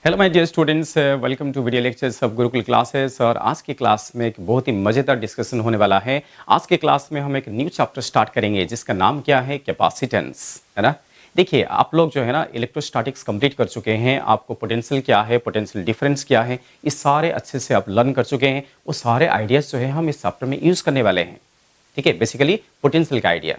Hello my dear students, welcome to video lectures of Gurukul classes. और आज की class में एक बहुत ही मज़ेदार डिस्कशन होने वाला है। आज के क्लास में हम एक न्यू चैप्टर स्टार्ट करेंगे जिसका नाम क्या है, कैपेसिटेंस, है ना। देखिए, आप लोग जो है ना इलेक्ट्रोस्टैटिक्स कंप्लीट कर चुके हैं। आपको पोटेंशियल क्या है, पोटेंशियल डिफरेंस क्या है, ये सारे अच्छे से आप लर्न कर चुके हैं। वो सारे आइडियाज़ जो है हम इस चैप्टर में यूज़ करने वाले हैं। ठीक है, बेसिकली पोटेंशियल का आइडिया।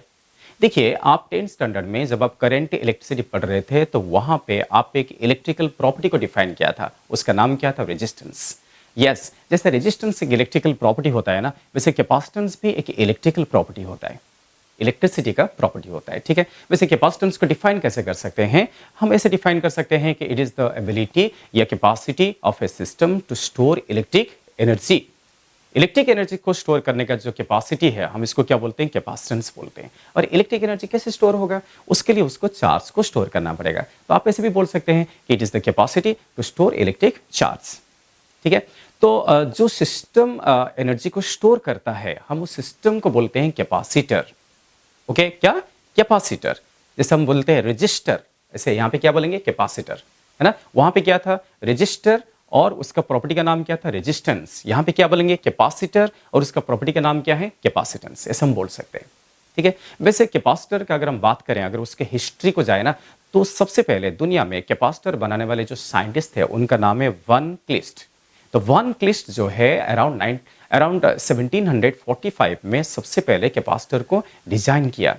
देखिए, आप 10th स्टैंडर्ड में जब आप करंट इलेक्ट्रिसिटी पढ़ रहे थे तो वहां पे आप एक इलेक्ट्रिकल प्रॉपर्टी को डिफाइन किया था। उसका नाम क्या था? रेजिस्टेंस। यस, जैसे रेजिस्टेंस एक इलेक्ट्रिकल प्रॉपर्टी होता है ना, वैसे कैपेसिटेंस भी एक इलेक्ट्रिकल प्रॉपर्टी होता है, इलेक्ट्रिसिटी का प्रॉपर्टी होता है। ठीक है, वैसे कैपेसिटेंस को डिफाइन कैसे कर सकते हैं? हम ऐसे डिफाइन कर सकते हैं कि इट इज द एबिलिटी या capacity of a system to store electric energy. Electric energy को स्टोर करने का जो कैपेसिटी है, हम इसको क्या बोलते हैं? कैपेसिटेंस बोलते हैं। और इलेक्ट्रिक एनर्जी कैसे स्टोर होगा? उसके लिए उसको चार्ज को स्टोर करना पड़ेगा। तो आप ऐसे भी बोल सकते हैं कि it is the capacity to store electric charge. ठीक है, तो जो सिस्टम एनर्जी को स्टोर करता है, हम उस सिस्टम को बोलते हैं कैपेसिटर। ओके, क्या? कैपेसिटर। जैसे हम बोलते हैं रजिस्टर, ऐसे यहाँ पे क्या बोलेंगे? कैपेसिटर, है ना। वहां पे क्या था? रजिस्टर, और उसका प्रॉपर्टी का नाम क्या था? रेजिस्टेंस। यहाँ पे क्या बोलेंगे? कैपेसिटर, और उसका प्रॉपर्टी का नाम क्या है? कैपेसिटेंस। ऐसा हम बोल सकते हैं। ठीक है, वैसे कैपेसिटर का अगर हम बात करें, अगर उसके हिस्ट्री को जाए ना, तो सबसे पहले दुनिया में कैपेसिटर बनाने वाले जो साइंटिस्ट थे उनका नाम है वन क्लिस्ट। तो वन क्लिस्ट जो है अराउंड 1745 में सबसे पहले कैपेसिटर को डिजाइन किया।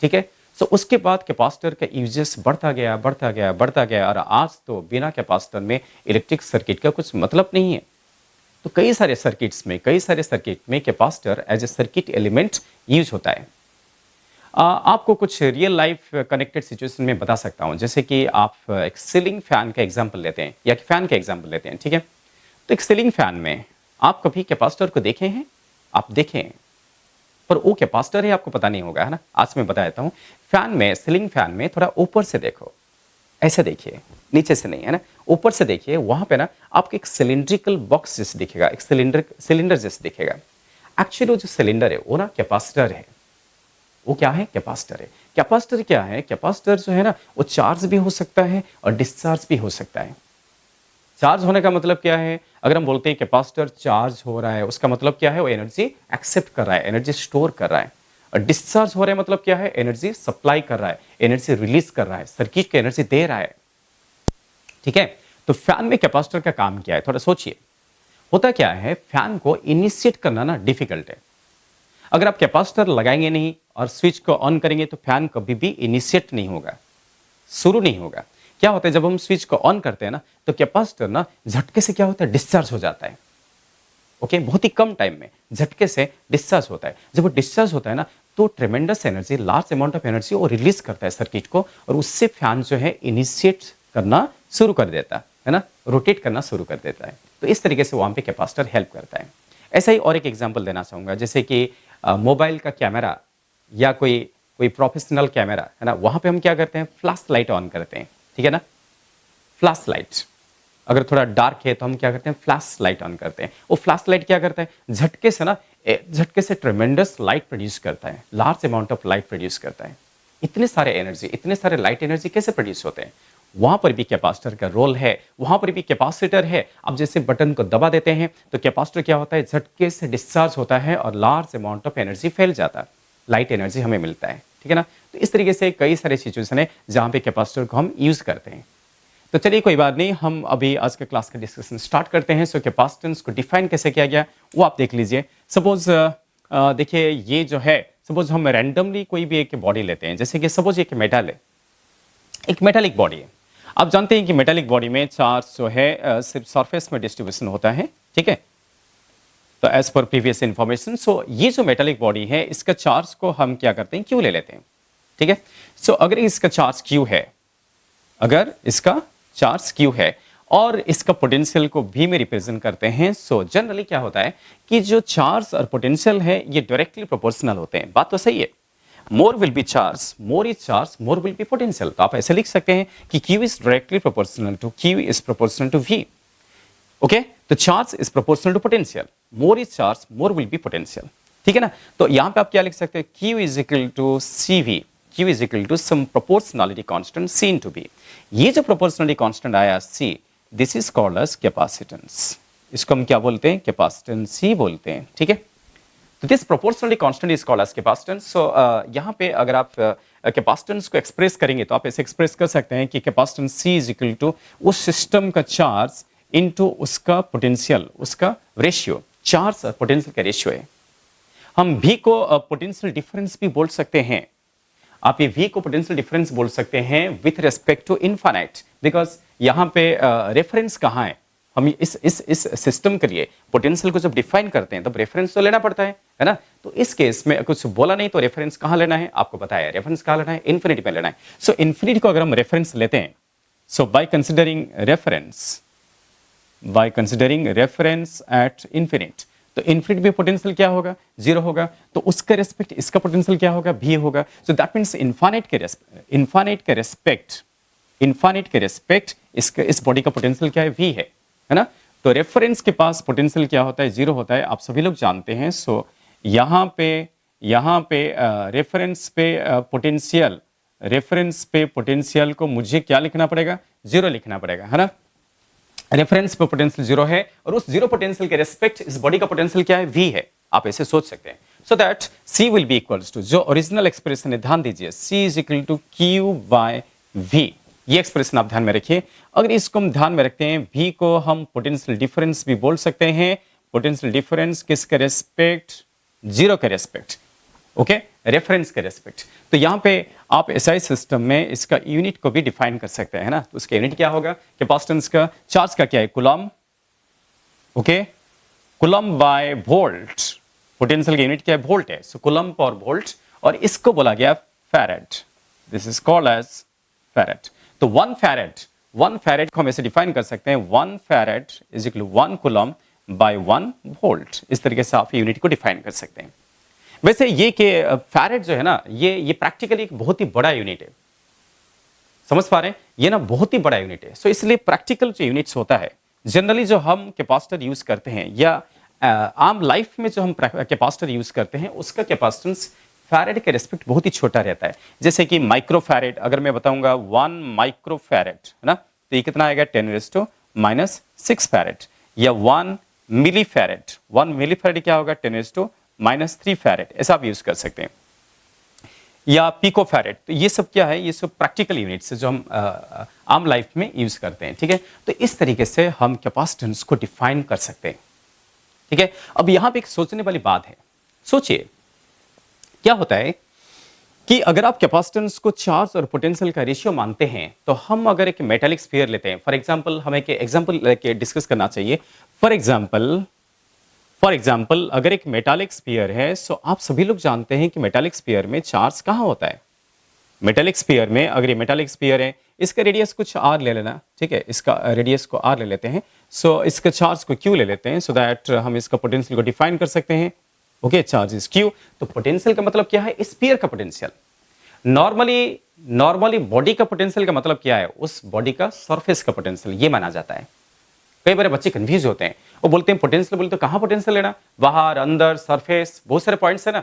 ठीक है, तो उसके बाद कैपेसिटर का यूजेस बढ़ता गया, बढ़ता गया, बढ़ता गया, और आज तो बिना कैपेसिटर में इलेक्ट्रिक सर्किट का कुछ मतलब नहीं है। तो कई सारे सर्किट में capacitor as a circuit element use होता है। आपको कुछ रियल लाइफ कनेक्टेड सिचुएशन में बता सकता हूं, जैसे कि आप एक सीलिंग फैन का एग्जांपल लेते हैं या फैन का एग्जांपल लेते हैं। ठीक है, तो एक सीलिंग फैन में आप कभी कैपेसिटर को देखे हैं? आप देखें, पर वो कैपेसिटर है आपको पता नहीं होगा, है ना। आज मैं बता देता हूँ। फैन में, सीलिंग फैन में थोड़ा ऊपर से देखो, ऐसे देखिए, नीचे से नहीं, है ना। ऊपर से देखिए, वहां पे ना आपको एक सिलिंड्रिकल बॉक्स जैसे दिखेगा, एक सिलेंडर जैसे दिखेगा। एक्चुअली वो जो सिलेंडर है वो ना कैपेसिटर है। वो क्या है? कैपेसिटर है। कैपेसिटर क्या है? कैपेसिटर जो है ना, वो चार्ज भी हो सकता है और डिस्चार्ज भी हो सकता है। चार्ज होने का मतलब क्या है? अगर हम बोलते हैं कैपेसिटर चार्ज हो रहा है, उसका मतलब क्या है? वो एनर्जी एक्सेप्ट कर रहा है, एनर्जी स्टोर कर रहा है। और डिस्चार्ज हो रहा है मतलब क्या है? एनर्जी सप्लाई कर रहा है, एनर्जी रिलीज कर रहा है, सर्किट को एनर्जी दे रहा है। ठीक है, तो फैन में कैपेसिटर का काम क्या है? थोड़ा सोचिए। होता क्या है, फैन को इनिशिएट करना ना डिफिकल्ट है। अगर आप कैपेसिटर लगाएंगे नहीं और स्विच को ऑन करेंगे तो फैन कभी भी इनिशिएट नहीं होगा, शुरू नहीं होगा। क्या होता है, जब हम स्विच को ऑन करते हैं ना, तो कैपेसिटर ना झटके से क्या होता है? डिस्चार्ज हो जाता है। ओके, बहुत ही कम टाइम में झटके से डिस्चार्ज होता है। जब वो डिस्चार्ज होता है ना, तो ट्रेमेंडस energy, large amount of energy वो रिलीज करता है सर्किट को, और उससे फैन जो है इनिशिएट करना शुरू कर देता है ना, रोटेट करना शुरू कर देता है। तो इस तरीके से वहां पे कैपेसिटर हेल्प करता है। ऐसा ही और एक एग्जांपल देना चाहूंगा, जैसे कि मोबाइल का कैमरा या कोई कोई प्रोफेशनल कैमरा, है ना, वहां पे हम क्या करते हैं? फ्लैश लाइट ऑन करते हैं। ठीक है ना, फ्लैश लाइट। अगर थोड़ा डार्क है तो हम क्या करते हैं? फ्लैश लाइट ऑन करते हैं। वो फ्लैश लाइट क्या करता है? झटके से ना, झटके से ट्रेमेंडस लाइट प्रोड्यूस करता है, large amount of light produce करता है। इतने सारे एनर्जी, इतने सारे लाइट एनर्जी कैसे प्रोड्यूस होते हैं? वहां पर भी कैपेसिटर का रोल है, वहां पर भी कैपेसिटर है। अब जैसे बटन को दबा देते हैं तो कैपेसिटर क्या होता है? झटके से डिस्चार्ज होता है और लार्ज अमाउंट ऑफ एनर्जी फैल जाता है, लाइट एनर्जी हमें मिलता है। ठीक है ना, तो इस तरीके से कई सारे सिचुएशन है जहां पे कैपेसिटर को हम यूज करते हैं। तो चलिए, कोई बात नहीं, हम अभी आज के क्लास का डिस्कशन स्टार्ट करते हैं। सो कैपेसिटेंस को डिफाइन कैसे किया गया वो आप देख लीजिए। सपोज देखिए, ये जो है, सपोज हम रैंडमली कोई भी एक बॉडी लेते हैं, जैसे कि सपोज एक मेटल है, एक मेटालिक बॉडी है। आप जानते हैं कि मेटालिक बॉडी में चार्ज जो है सिर्फ सरफेस में डिस्ट्रीब्यूशन होता है। ठीक है, तो एज पर प्रीवियस इंफॉर्मेशन, सो ये जो मेटालिक बॉडी है, इसका चार्ज को हम क्या करते हैं? क्यू ले लेते हैं। ठीक है, सो अगर इसका चार्ज क्यू है, अगर इसका चार्ज क्यू है और इसका पोटेंशियल को भी में रिप्रेजेंट करते हैं, सो जनरली क्या होता है कि जो चार्ज और पोटेंशियल है ये डायरेक्टली प्रोपोर्शनल होते हैं। बात तो सही है, more will be charge, more is charge, more will be potential. तो आप ऐसे लिख सकते हैं कि Q is directly proportional to, Q is proportional to V. Okay, तो charge is proportional to potential, more is charge, more will be potential. ठीक है ना, तो यहां पे आप क्या लिख सकते हैं? Q is equal to C V, Q is equal to some proportionality constant C into B। ये जो proportionality constant आया C, this is called as capacitance. इसको हम क्या बोलते हैं? कैपेसिटेंस ही बोलते हैं, ठीक है। तो this proportionally constant is called as capacitance. So यहाँ पे अगर आप कैपेसिटेंस को एक्सप्रेस करेंगे तो आप ऐसे एक्सप्रेस कर सकते हैं कि capacitance C is equal to उस सिस्टम का चार्ज इनटू उसका पोटेंशियल, उसका रेशियो, चार्ज और पोटेंशियल का रेशियो है। हम भी को पोटेंशियल डिफरेंस भी बोल सकते हैं। आप ये v को पोटेंशियल डिफरेंस बोल सकते हैं with respect to infinite, because यहाँ पे रेफरेंस कहाँ है? हम इस सिस्टम के लिए पोटेंशियल को जब डिफाइन करते हैं तब रेफरेंस तो लेना पड़ता है ना। तो इस केस में कुछ बोला नहीं तो रेफरेंस कहाँ लेना है? आपको बताया रेफरेंस कहाँ लेना है? इन्फिनिटी में लेना है। सो इन्फिनिटी को अगर हम रेफरेंस लेते हैं, so by considering reference at infinite, तो इन्फिनिट में पोटेंशियल क्या होगा? जीरो होगा। तो उसका रेस्पेक्ट इसका पोटेंशियल क्या होगा? भी होगा। सो दैट मीन्स इनफाइनाइट के रेस्पेक्ट इसका इस बॉडी का पोटेंशियल क्या है? वी है ना। तो रेफरेंस के पास पोटेंशियल क्या होता है? जीरो होता है, आप सभी लोग जानते हैं। सो यहाँ पे रेफरेंस पे पोटेंशियल को मुझे क्या लिखना पड़ेगा? जीरो लिखना पड़ेगा, है ना। रेफरेंस पे पोटेंशियल जीरो है और उस जीरो पोटेंशियल के रेस्पेक्ट इस बॉडी का पोटेंशियल क्या है? वी है। आप ऐसे सोच सकते हैं। So that C will be equals to, जो ओरिजिनल एक्सप्रेशन है ध्यान दीजिए, C is equal to Q by V. ये एक्सप्रेशन आप ध्यान में रखिए। अगर इसको हम ध्यान में रखते हैं, वी को हम पोटेंशियल डिफरेंस भी बोल सकते हैं। पोटेंशियल डिफरेंस किसके रेस्पेक्ट? जीरो के रेस्पेक्ट, ओके, रेफरेंस के रेस्पेक्ट। तो यहाँ पे आप एसआई सिस्टम में इसका यूनिट को भी डिफाइन कर सकते हैं, है ना। तो उसका यूनिट क्या होगा? कैपेसिटेंस का चार्ज का क्या है? Coulomb, okay, coulomb by volt. Potential का यूनिट क्या है? वोल्ट है। सो कूलम पर वोल्ट, और इसको बोला गया farad. This is called as farad. तो वन फैराड को हम ऐसे डिफाइन कर सकते हैं, one farad is equal to 1 coulomb by 1 volt. इस तरीके से आप यूनिट को डिफाइन कर सकते हैं। वैसे ये कि फैराड जो है ना, ये प्रैक्टिकली एक बहुत ही बड़ा यूनिट है। समझ पा रहे हैं? ये ना बहुत ही बड़ा यूनिट है। सो इसलिए प्रैक्टिकल जो यूनिट्स होता है, जनरली जो हम कैपेसिटर यूज करते हैं या आम लाइफ में जो हम कैपेसिटर यूज करते हैं, उसका कैपेसिटेंस फैराड के रेस्पेक्ट बहुत ही छोटा रहता है। जैसे कि माइक्रो फैराड, अगर मैं बताऊंगा 1 माइक्रो फैराड, है ना, तो ये कितना आएगा? 10⁻⁻6 फैराड। या 1 मिली फैराड, 1 मिली फैराड क्या होगा? 10⁻³ फैराड। ऐसा आप यूज कर सकते हैं। या पिको फैराड, तो ये सब क्या है? ये सब प्रैक्टिकल यूनिट्स जो हम आम लाइफ में यूज करते हैं, ठीक है। तो इस तरीके से हम कैपेसिटेंस को डिफाइन कर सकते हैं, ठीक है। अब यहां पे एक सोचने वाली बात है। सोचिए क्या होता है कि अगर आप कैपेसिटेंस को चार्ज और पोटेंशियल का रेशियो मानते हैं, तो हम अगर एक मेटालिक स्फीयर लेते हैं, फॉर एग्जांपल हमें एक एग्जांपल लेके डिस्कस करना चाहिए। फॉर एग्जांपल अगर एक मेटालिक स्फीयर है, सो आप सभी लोग जानते हैं कि मेटालिक स्फीयर में चार्ज कहां होता है? मेटालिक स्फीयर में, अगर ये मेटालिक स्फीयर है, इसका रेडियस कुछ आर ले लेना, ठीक है, इसका रेडियस को आर ले लेते हैं। सो इसका चार्ज को क्यू ले लेते हैं, सो दैट हम इसका पोटेंशियल को डिफाइन कर सकते हैं। Okay, charge is Q. तो पोटेंशियल का मतलब क्या है? स्फीयर का पोटेंशियल। नॉर्मली बॉडी का पोटेंशियल का मतलब क्या है? उस बॉडी का सरफेस का पोटेंशियल ये माना जाता है। कई बार बच्चे कंफ्यूज होते हैं, वो बोलते हैं पोटेंशियल, बोलते तो कहां पोटेंशियल लेना? बाहर, अंदर, सरफेस, बहुत सारे पॉइंट्स है ना।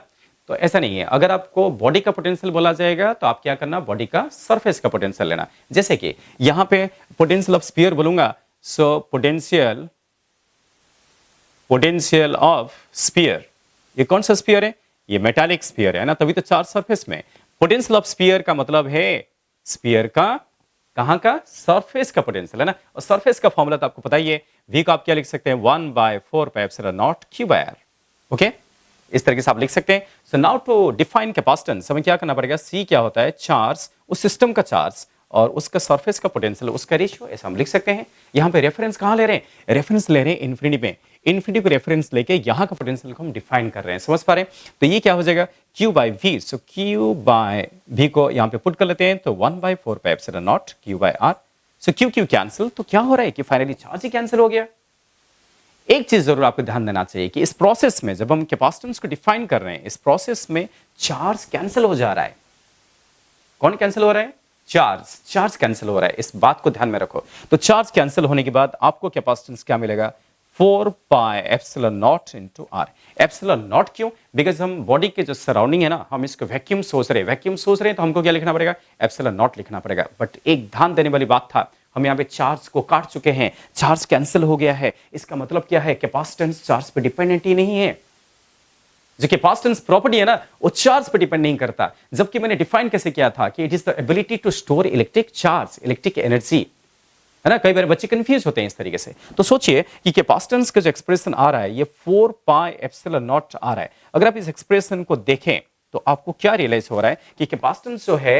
तो ऐसा नहीं है। अगर आपको बॉडी का पोटेंशियल बोला जाएगा तो आप क्या करना? बॉडी का सरफेस का पोटेंशियल लेना। जैसे कि यहां पे पोटेंशियल ऑफ स्फीयर बोलूंगा, सो पोटेंशियल ऑफ स्फीयर, ये कौन सा स्फीयर है? ये मेटालिक स्फीयर है ना, तभी तो चार्ज सरफेस में। पोटेंशियल ऑफ स्फीयर का मतलब है स्फीयर का कहां का? सरफेस का पोटेंशियल, है ना। और सरफेस का फॉर्मूला तो आपको पता ही है, v को आप क्या लिख सकते हैं? 1/4πε0 Q/r। ओके, इस तरीके से आप लिख सकते हैं। So now to define capacitance हमें क्या करना पड़ेगा? c क्या होता है? चार्ज, उस सिस्टम का चार्ज और उसका सरफेस का पोटेंशियल, उसका रेशियो, ऐसा हम लिख सकते हैं। यहां पे रेफरेंस कहां ले रहे हैं? रेफरेंस ले रहे हैं इन्फिनिटी में। इन्फिनिटी को रेफरेंस लेके यहां का पोटेंशियल को हम डिफाइन कर रहे हैं। समझ पा रहे हैं? तो ये क्या हो जाएगा? Q/v। सो Q/v को यहां पे पुट कर लेते हैं, तो 1/4πε0 Q/r। सो Q कैंसिल, तो क्या हो रहा है कि फाइनली चार्ज ही कैंसिल हो गया। एक चीज जरूर आपको ध्यान देना चाहिए कि इस प्रोसेस में जब हम कैपेसिटेंस को डिफाइन कर रहे हैं, इस प्रोसेस में चार्ज कैंसिल हो जा रहा है। कौन कैंसिल हो रहा है? चार्ज कैंसिल हो रहा है। इस बात को ध्यान में रखो। तो चार्ज कैंसिल होने के बाद आपको कैपेसिटेंस क्या मिलेगा? 4πε0 into r। ε0 क्यों? बिकॉज हम बॉडी के जो सराउंडिंग है ना, हम इसको वैक्यूम सोच रहे हैं तो हमको क्या लिखना पड़ेगा? ε0 लिखना पड़ेगा। बट एक ध्यान देने वाली बात था, हम यहाँ पे चार्ज को काट चुके हैं, चार्ज कैंसिल हो गया है। इसका मतलब क्या है? कैपेसिटेंस चार्ज पे डिपेंडेंट ही नहीं है। जो कैपेसिटेंस प्रॉपर्टी है ना, वो चार्ज पे डिपेंड नहीं करता। जबकि मैंने डिफाइन कैसे किया था कि it is the ability to store electric charge, electric energy, है ना। कई बार बच्चे कंफ्यूज होते हैं इस तरीके से। तो सोचिए कि कैपेसिटेंस का जो एक्सप्रेशन आ रहा है ये 4 पाई एप्सिलॉन नॉट आ रहा है। अगर आप इस एक्सप्रेशन को देखें तो आपको क्या रियलाइज हो रहा है कि कैपेसिटेंस जो है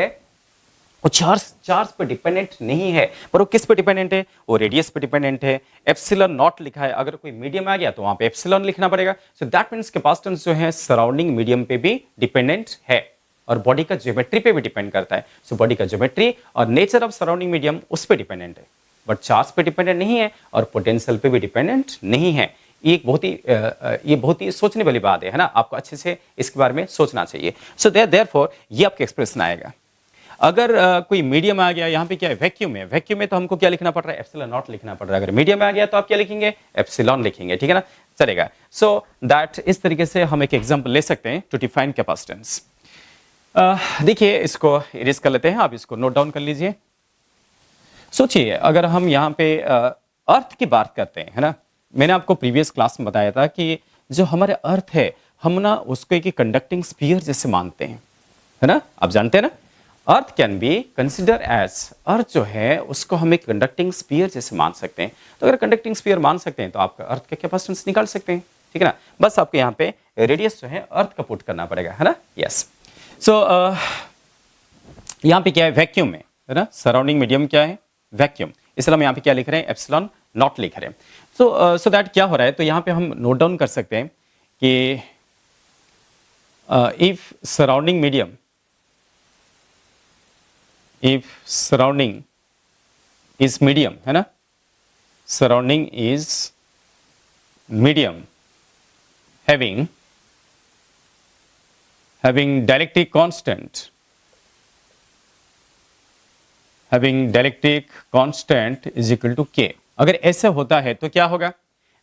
वो चार्ज पर डिपेंडेंट नहीं है, पर वो किस पे डिपेंडेंट है? वो रेडियस पे डिपेंडेंट है। एप्सिलॉन नॉट लिखा है, अगर कोई मीडियम आ गया तो वहां पे एप्सिलॉन लिखना पड़ेगा। सो दैट मींस कैपेसिटेंस जो है सराउंडिंग मीडियम पे भी डिपेंडेंट है और बॉडी का ज्योमेट्री पे भी डिपेंड करता है। सो बॉडी का ज्योमेट्री और नेचर ऑफ सराउंडिंग मीडियम उस पर डिपेंडेंट है, बट चार्ज पे डिपेंडेंट नहीं है और पोटेंशियल पे भी डिपेंडेंट नहीं है। ये बहुत ही सोचने वाली बात है ना। आपको अच्छे से इसके बारे में सोचना चाहिए। सो देयरफॉर ये आपका एक्सप्रेशन आएगा। अगर कोई मीडियम आ गया, यहाँ पे क्या है? वैक्यूम है। वैक्यूम में तो हमको क्या लिखना पड़ रहा है? एप्सिलॉन नॉट लिखना पड़ रहा है। अगर मीडियम आ गया तो आप क्या लिखेंगे? एप्सिलॉन लिखेंगे, ठीक है ना, चलेगा। सो दैट इस तरीके से हम एक एग्जांपल ले सकते हैं टू डिफाइन कैपेसिटेंस। देखिए इसको इरेज कर लेते हैं, आप इसको नोट डाउन कर लीजिए। सोचिए अगर हम यहाँ पे अर्थ की बात करते हैं, है ना। मैंने आपको प्रीवियस क्लास में बताया था कि जो हमारे अर्थ है हम ना उसको एक कंडक्टिंग स्फीयर जैसे मानते हैं, है ना। आप जानते हैं ना, earth can be consider as, earth जो है उसको हम एक कंडक्टिंग स्फीयर जैसे मान सकते हैं। तो अगर कंडक्टिंग स्फीयर मान सकते हैं तो आपका अर्थ का कैपेसिटेंस निकाल सकते हैं, ठीक है ना। बस आपको यहाँ पे रेडियस जो है अर्थ का पुट करना पड़ेगा, है ना। यस। सो यहाँ पे क्या है? वैक्यूम है ना। सराउंडिंग मीडियम क्या है? वैक्यूम। इसलिए हम यहाँ पे क्या लिख रहे हैं? एप्सिलॉन नॉट लिख रहे हैं। सो दैट क्या हो रहा है? तो यहाँ पे हम नोट डाउन कर सकते हैं कि if surrounding medium, if surrounding is medium, है ना, surrounding is medium having dielectric constant, is equal to k। अगर ऐसा होता है तो क्या होगा?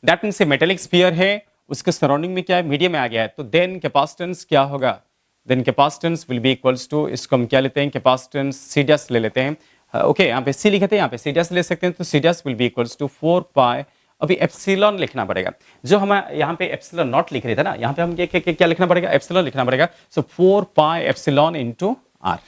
दैट मीन्स मेटेलिक स्फीयर है, उसके सराउंडिंग में क्या है? मीडियम में आ गया है, तो देन कैपेसिटेंस क्या होगा? Then capacitance will be equals to, इसको हम क्या लेते हैं? कैपेसिटेंस सीडस ले लेते हैं। ओके, यहाँ पे सी लिखे थे, यहाँ पे सीडस ले सकते हैं। तो सीडस will be equals to 4 pi, अभी एप्सिलॉन लिखना पड़ेगा। जो हम यहाँ पे एप्सिलॉन नॉट लिख रहे थे ना, यहाँ पे हम क्या लिखना पड़ेगा? एप्सिलॉन लिखना पड़ेगा। So 4 pi epsilon into R,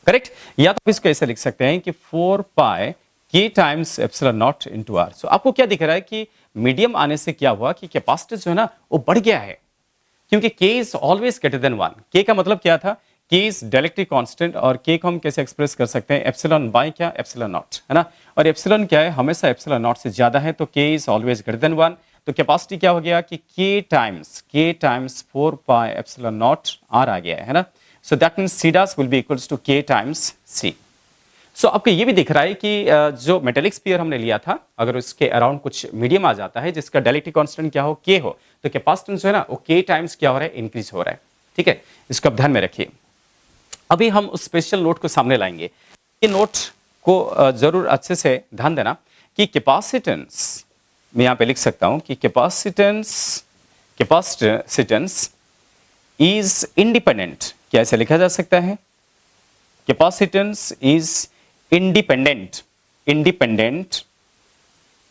correct. या तो इसको ऐसे लिख सकते हैं कि 4 पाई के times epsilon not into R. So आपको क्या दिख रहा है कि मीडियम आने से क्या हुआ कि कैपेसिटेंस जो है ना वो बढ़ गया है, क्योंकि k is always greater than 1। k का मतलब क्या था? k इज डायलेक्ट्रिक कांस्टेंट, और k को हम कैसे एक्सप्रेस कर सकते हैं? एप्सिलॉन बाय क्या? एप्सिलॉन नॉट, है ना। और एप्सिलॉन क्या है? हमेशा एप्सिलॉन नॉट से ज्यादा है, तो k is always greater than 1। तो कैपेसिटी क्या हो गया कि k times 4 pi epsilon naught r आ गया है ना। So that means c dash will be equals to k times c। सो आपको ये भी दिख रहा है कि जो मेटेलिक स्फीयर हमने लिया था, अगर उसके अराउंड कुछ मीडियम आ जाता है जिसका डायलेक्ट्रिक कांस्टेंट क्या हो? k हो, तो कैपेसिटेंस जो है ना वो k टाइम्स क्या हो रहा है? इंक्रीज हो रहा है, ठीक है। इसको आप ध्यान में रखिए। अभी हम उस स्पेशल नोट को सामने लाएंगे। ये नोट को जरूर अच्छे से ध्यान देना कि कैपेसिटेंस, मैं यहाँ पे लिख सकता हूँ कि कैपेसिटेंस इज इंडिपेंडेंट। क्या ऐसे लिखा जा सकता है? कैपेसिटेंस इज इंडिपेंडेंट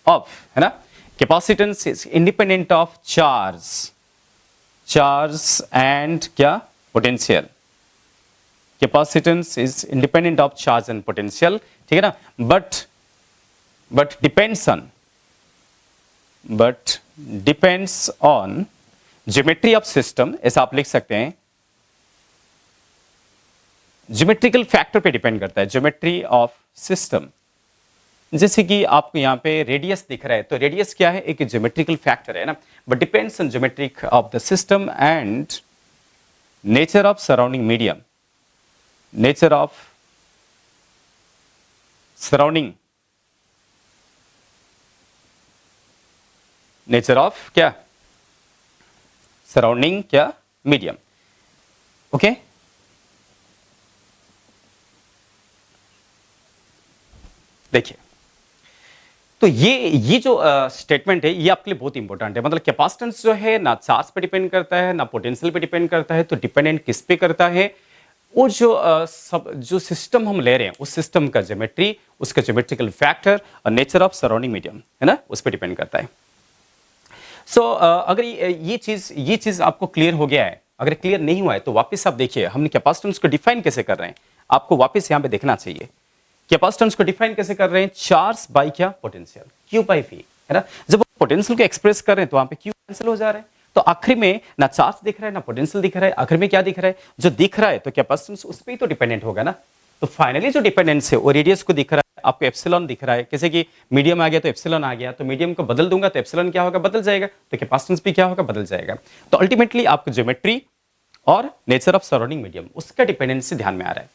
ऑफ, है ना। Capacitance is independent of charge and क्या? Potential. Capacitance is independent of charge and potential, ठीक है ना। But depends on geometry of system, ऐसा आप लिख सकते हैं। ज्योमेट्रिकल फैक्टर पे डिपेंड करता है, ज्योमेट्री ऑफ सिस्टम। जैसे कि आपको यहाँ पे रेडियस दिख रहा है, तो रेडियस क्या है? एक ज्योमेट्रिकल फैक्टर है ना, but depends on geometric of the system and nature of surrounding medium, nature of surrounding, nature of क्या? सराउंडिंग क्या? मीडियम। ओके, देखिए तो ये जो स्टेटमेंट है ये आपके लिए बहुत इंपॉर्टेंट है। मतलब कैपेसिटेंस जो है ना चार्ज पे डिपेंड करता है ना पोटेंशियल पे डिपेंड करता है, तो डिपेंडेंट किस पे करता है? वो जो सिस्टम हम ले रहे हैं, उस सिस्टम का ज्योमेट्री, उसका ज्योमेट्रिकल फैक्टर और नेचर ऑफ सराउंडिंग मीडियम, है ना, उस पर डिपेंड करता है। अगर ये चीज आपको क्लियर हो गया है, अगर क्लियर नहीं हुआ है तो वापस आप देखिए हमने कैपेसिटेंस को डिफाइन कैसे कर रहे हैं, आपको वापस यहां पे देखना चाहिए। कैपेसिटेंस को डिफाइन कैसे कर रहे हैं? चार्ज बाय क्या? पोटेंशियल, क्यू बाय वी, है ना। जब पोटेंशियल को एक्सप्रेस कर रहे हैं तो वहां पे क्यू कैंसिल हो जा रहा है, तो आखिर में ना चार्ज दिख रहा है ना पोटेंशियल दिख रहा है, आखिर में क्या दिख रहा है? जो दिख रहा है तो कैपेसिटेंस उस पर ही तो डिपेंडेंट होगा ना। तो फाइनली जो डिपेंडेंस है वो रेडियस को दिख रहा है, आपको एप्सिलॉन दिख रहा है, जैसे कि मीडियम आ गया तो एप्सिलॉन आ गया, तो मीडियम को बदल दूंगा तो एप्सिलॉन क्या होगा? बदल जाएगा, तो कैपेसिटेंस भी क्या होगा? बदल जाएगा। तो अल्टीमेटली आपको ज्योमेट्री और नेचर ऑफ सराउंडिंग मीडियम उसका डिपेंडेंसी ध्यान में आ रहा है,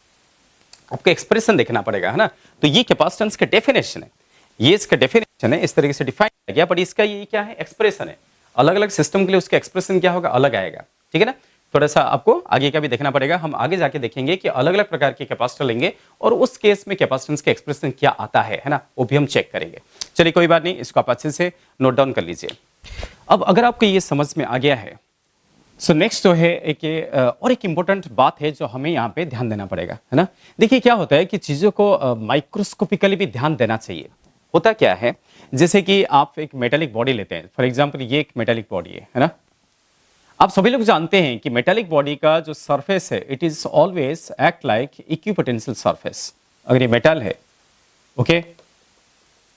आपको एक्सप्रेशन देखना पड़ेगा, है ना। तो ये कैपेसिटेंस का डेफिनेशन है, ये इसका डेफिनेशन है, इस तरीके से डिफाइन किया गया, बट इसका ये क्या है? एक्सप्रेशन है। अलग अलग सिस्टम के लिए उसका एक्सप्रेशन क्या होगा? अलग आएगा, ठीक है ना। थोड़ा सा आपको आगे का भी देखना पड़ेगा, हम आगे जाके देखेंगे कि अलग अलग प्रकार के कैपेसिटर लेंगे और उस केस में कैपेसिटेंस का एक्सप्रेशन क्या आता है ना, वो भी हम चेक करेंगे। चलिए कोई बात नहीं, इसको आप अच्छे से नोट डाउन कर लीजिए। अब अगर आपको ये समझ में आ गया है, सो नेक्स्ट जो है और एक इंपॉर्टेंट बात है जो हमें यहाँ पे ध्यान देना पड़ेगा, है ना। देखिए क्या होता है कि चीजों को माइक्रोस्कोपिकली भी ध्यान देना चाहिए। होता क्या है, जैसे कि आप एक मेटालिक बॉडी लेते हैं, फॉर एग्जांपल ये एक मेटालिक बॉडी है ना। आप सभी लोग जानते हैं कि मेटालिक बॉडी का जो सरफेस है, it is always act like equipotential surface. अगर ये मेटल है, ओके,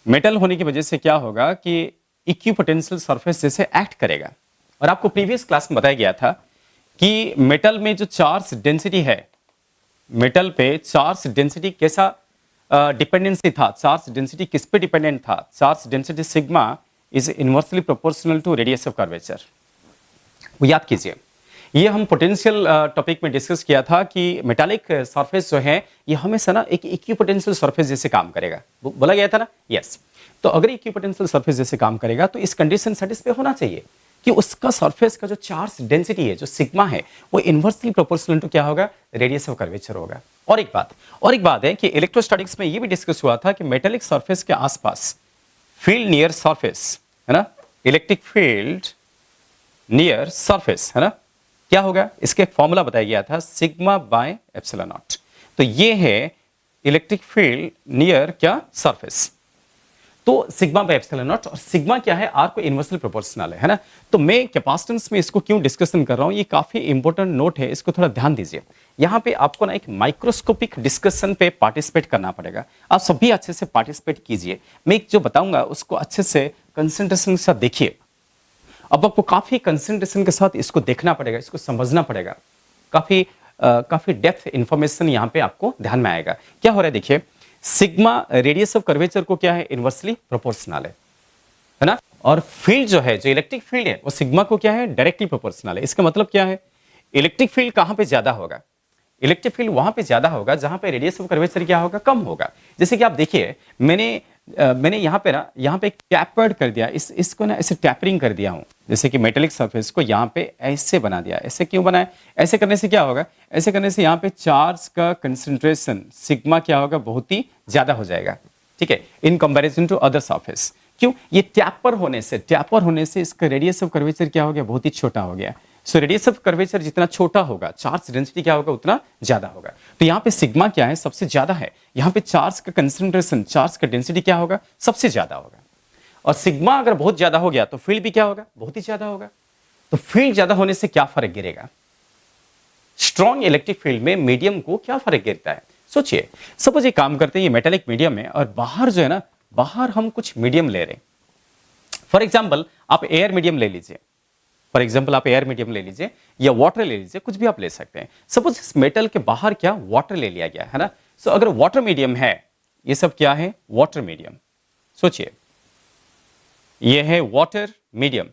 मेटल होने की वजह से क्या होगा कि इक्विपोटेंशियल सरफेस जैसे एक्ट करेगा। और आपको प्रीवियस क्लास में बताया गया था कि मेटल में जो चार्ज डेंसिटी है, मेटल पे चार्ज डेंसिटी कैसा डिपेंडेंसी था, चार्ज डेंसिटी किस पे डिपेंडेंट था? Charge density sigma is inversely proportional to radius of curvature. वो याद कीजिए, ये हम पोटेंशियल टॉपिक में डिस्कस किया था कि मेटालिक सरफेस जो है ये हमेशा ना एक इक्विपोटेंशियल सरफेस जैसे काम करेगा, बोला गया था ना। यस, तो अगर इक्विपोटेंशियल सरफेस जैसे काम करेगा तो इस कंडीशन सेटिस्फाई होना चाहिए कि उसका सरफेस का जो चार्ज डेंसिटी है, जो सिग्मा है, वो इनवर्सली प्रोपोर्शनल टू क्या होगा? रेडियस ऑफ कर्वेचर होगा। और एक बात है कि इलेक्ट्रोस्टैटिक्स में ये भी डिस्कस हुआ था कि मेटालिक सरफेस के आसपास फील्ड नियर सरफेस, है ना, इलेक्ट्रिक फील्ड नियर सरफेस, है ना, क्या होगा? इसके एक फॉर्मूला बताया गया था, सिग्मा बाय एप्सिलॉन नॉट। तो ये है इलेक्ट्रिक फील्ड नियर क्या? सरफेस। तो सिग्मा बाय एप्सिलॉन नॉट, और सिग्मा क्या है? आर को इनवर्सली प्रोपोर्शनल है ना। तो मैं कैपेसिटेंस में इसको क्यों डिस्कशन कर रहा हूं, ये काफी इंपॉर्टेंट नोट है, इसको थोड़ा ध्यान दीजिए। यहां पे आपको ना एक माइक्रोस्कोपिक डिस्कशन पे पार्टिसिपेट करना पड़ेगा, आप सभी अच्छे से पार्टिसिपेट कीजिए। मैं जो बताऊंगा उसको अच्छे से कंसंट्रेशन के साथ देखिए। अब आपको काफी कंसंट्रेशन के साथ इसको देखना पड़ेगा, इसको समझना पड़ेगा। काफी डेप्थ इंफॉर्मेशन यहाँ पे आपको ध्यान में आएगा। क्या हो रहा है देखिए, सिग्मा रेडियस ऑफ कर्वेचर को क्या है? इनवर्सली प्रोपोर्शनल है ना। और फील्ड जो है, जो इलेक्ट्रिक फील्ड है, वो सिग्मा को क्या है? डायरेक्टली प्रोपोर्शनल है। इसका मतलब क्या है? इलेक्ट्रिक फील्ड कहां पे ज्यादा होगा? इलेक्ट्रिक फील्ड वहां पे ज्यादा होगा जहां पे रेडियस ऑफ कर्वेचर क्या होगा? कम होगा। जैसे कि आप देखिए, मैंने यहाँ पे टैपर्ड कर दिया, इसको ना ऐसे टैपरिंग कर दिया हूं, जैसे कि मेटेलिक सरफेस को यहाँ पे ऐसे बना दिया। ऐसे क्यों बनाया? ऐसे करने से क्या होगा? ऐसे करने से यहाँ पे चार्ज का कंसंट्रेशन सिग्मा क्या होगा? बहुत ही ज्यादा हो जाएगा, ठीक है, in comparison to other surface. क्यों? ये टैपर होने से इसका रेडियस ऑफ कर्वेचर क्या हो गया? बहुत ही छोटा हो गया। सो रेडियस ऑफ कर्वेचर जितना छोटा होगा, चार्ज डेंसिटी क्या होगा? उतना ज्यादा होगा। तो यहाँ पे सिग्मा क्या है? सबसे ज्यादा है। यहाँ पे चार्ज का कंसंट्रेशन, चार्ज का डेंसिटी क्या होगा? सबसे ज्यादा होगा। और सिग्मा अगर बहुत ज्यादा हो गया तो फील्ड भी क्या होगा? बहुत ही ज्यादा होगा। तो फील्ड ज्यादा होने से क्या फर्क गिरेगा? स्ट्रॉन्ग इलेक्ट्रिक फील्ड में मीडियम को क्या फर्क गिरता है? सोचिए, सपोज ये काम करते हैं, ये मेटालिक मीडियम है और बाहर जो है ना, बाहर हम कुछ मीडियम ले रहे हैं। फॉर एग्जाम्पल आप एयर मीडियम ले लीजिए, या वाटर ले लीजिए, कुछ भी आप ले सकते हैं। सपोज इस मेटल के बाहर क्या वाटर ले लिया गया है ना। सो अगर वाटर मीडियम है, ये सब क्या है? Water medium. सोचिए, ये है वाटर मीडियम।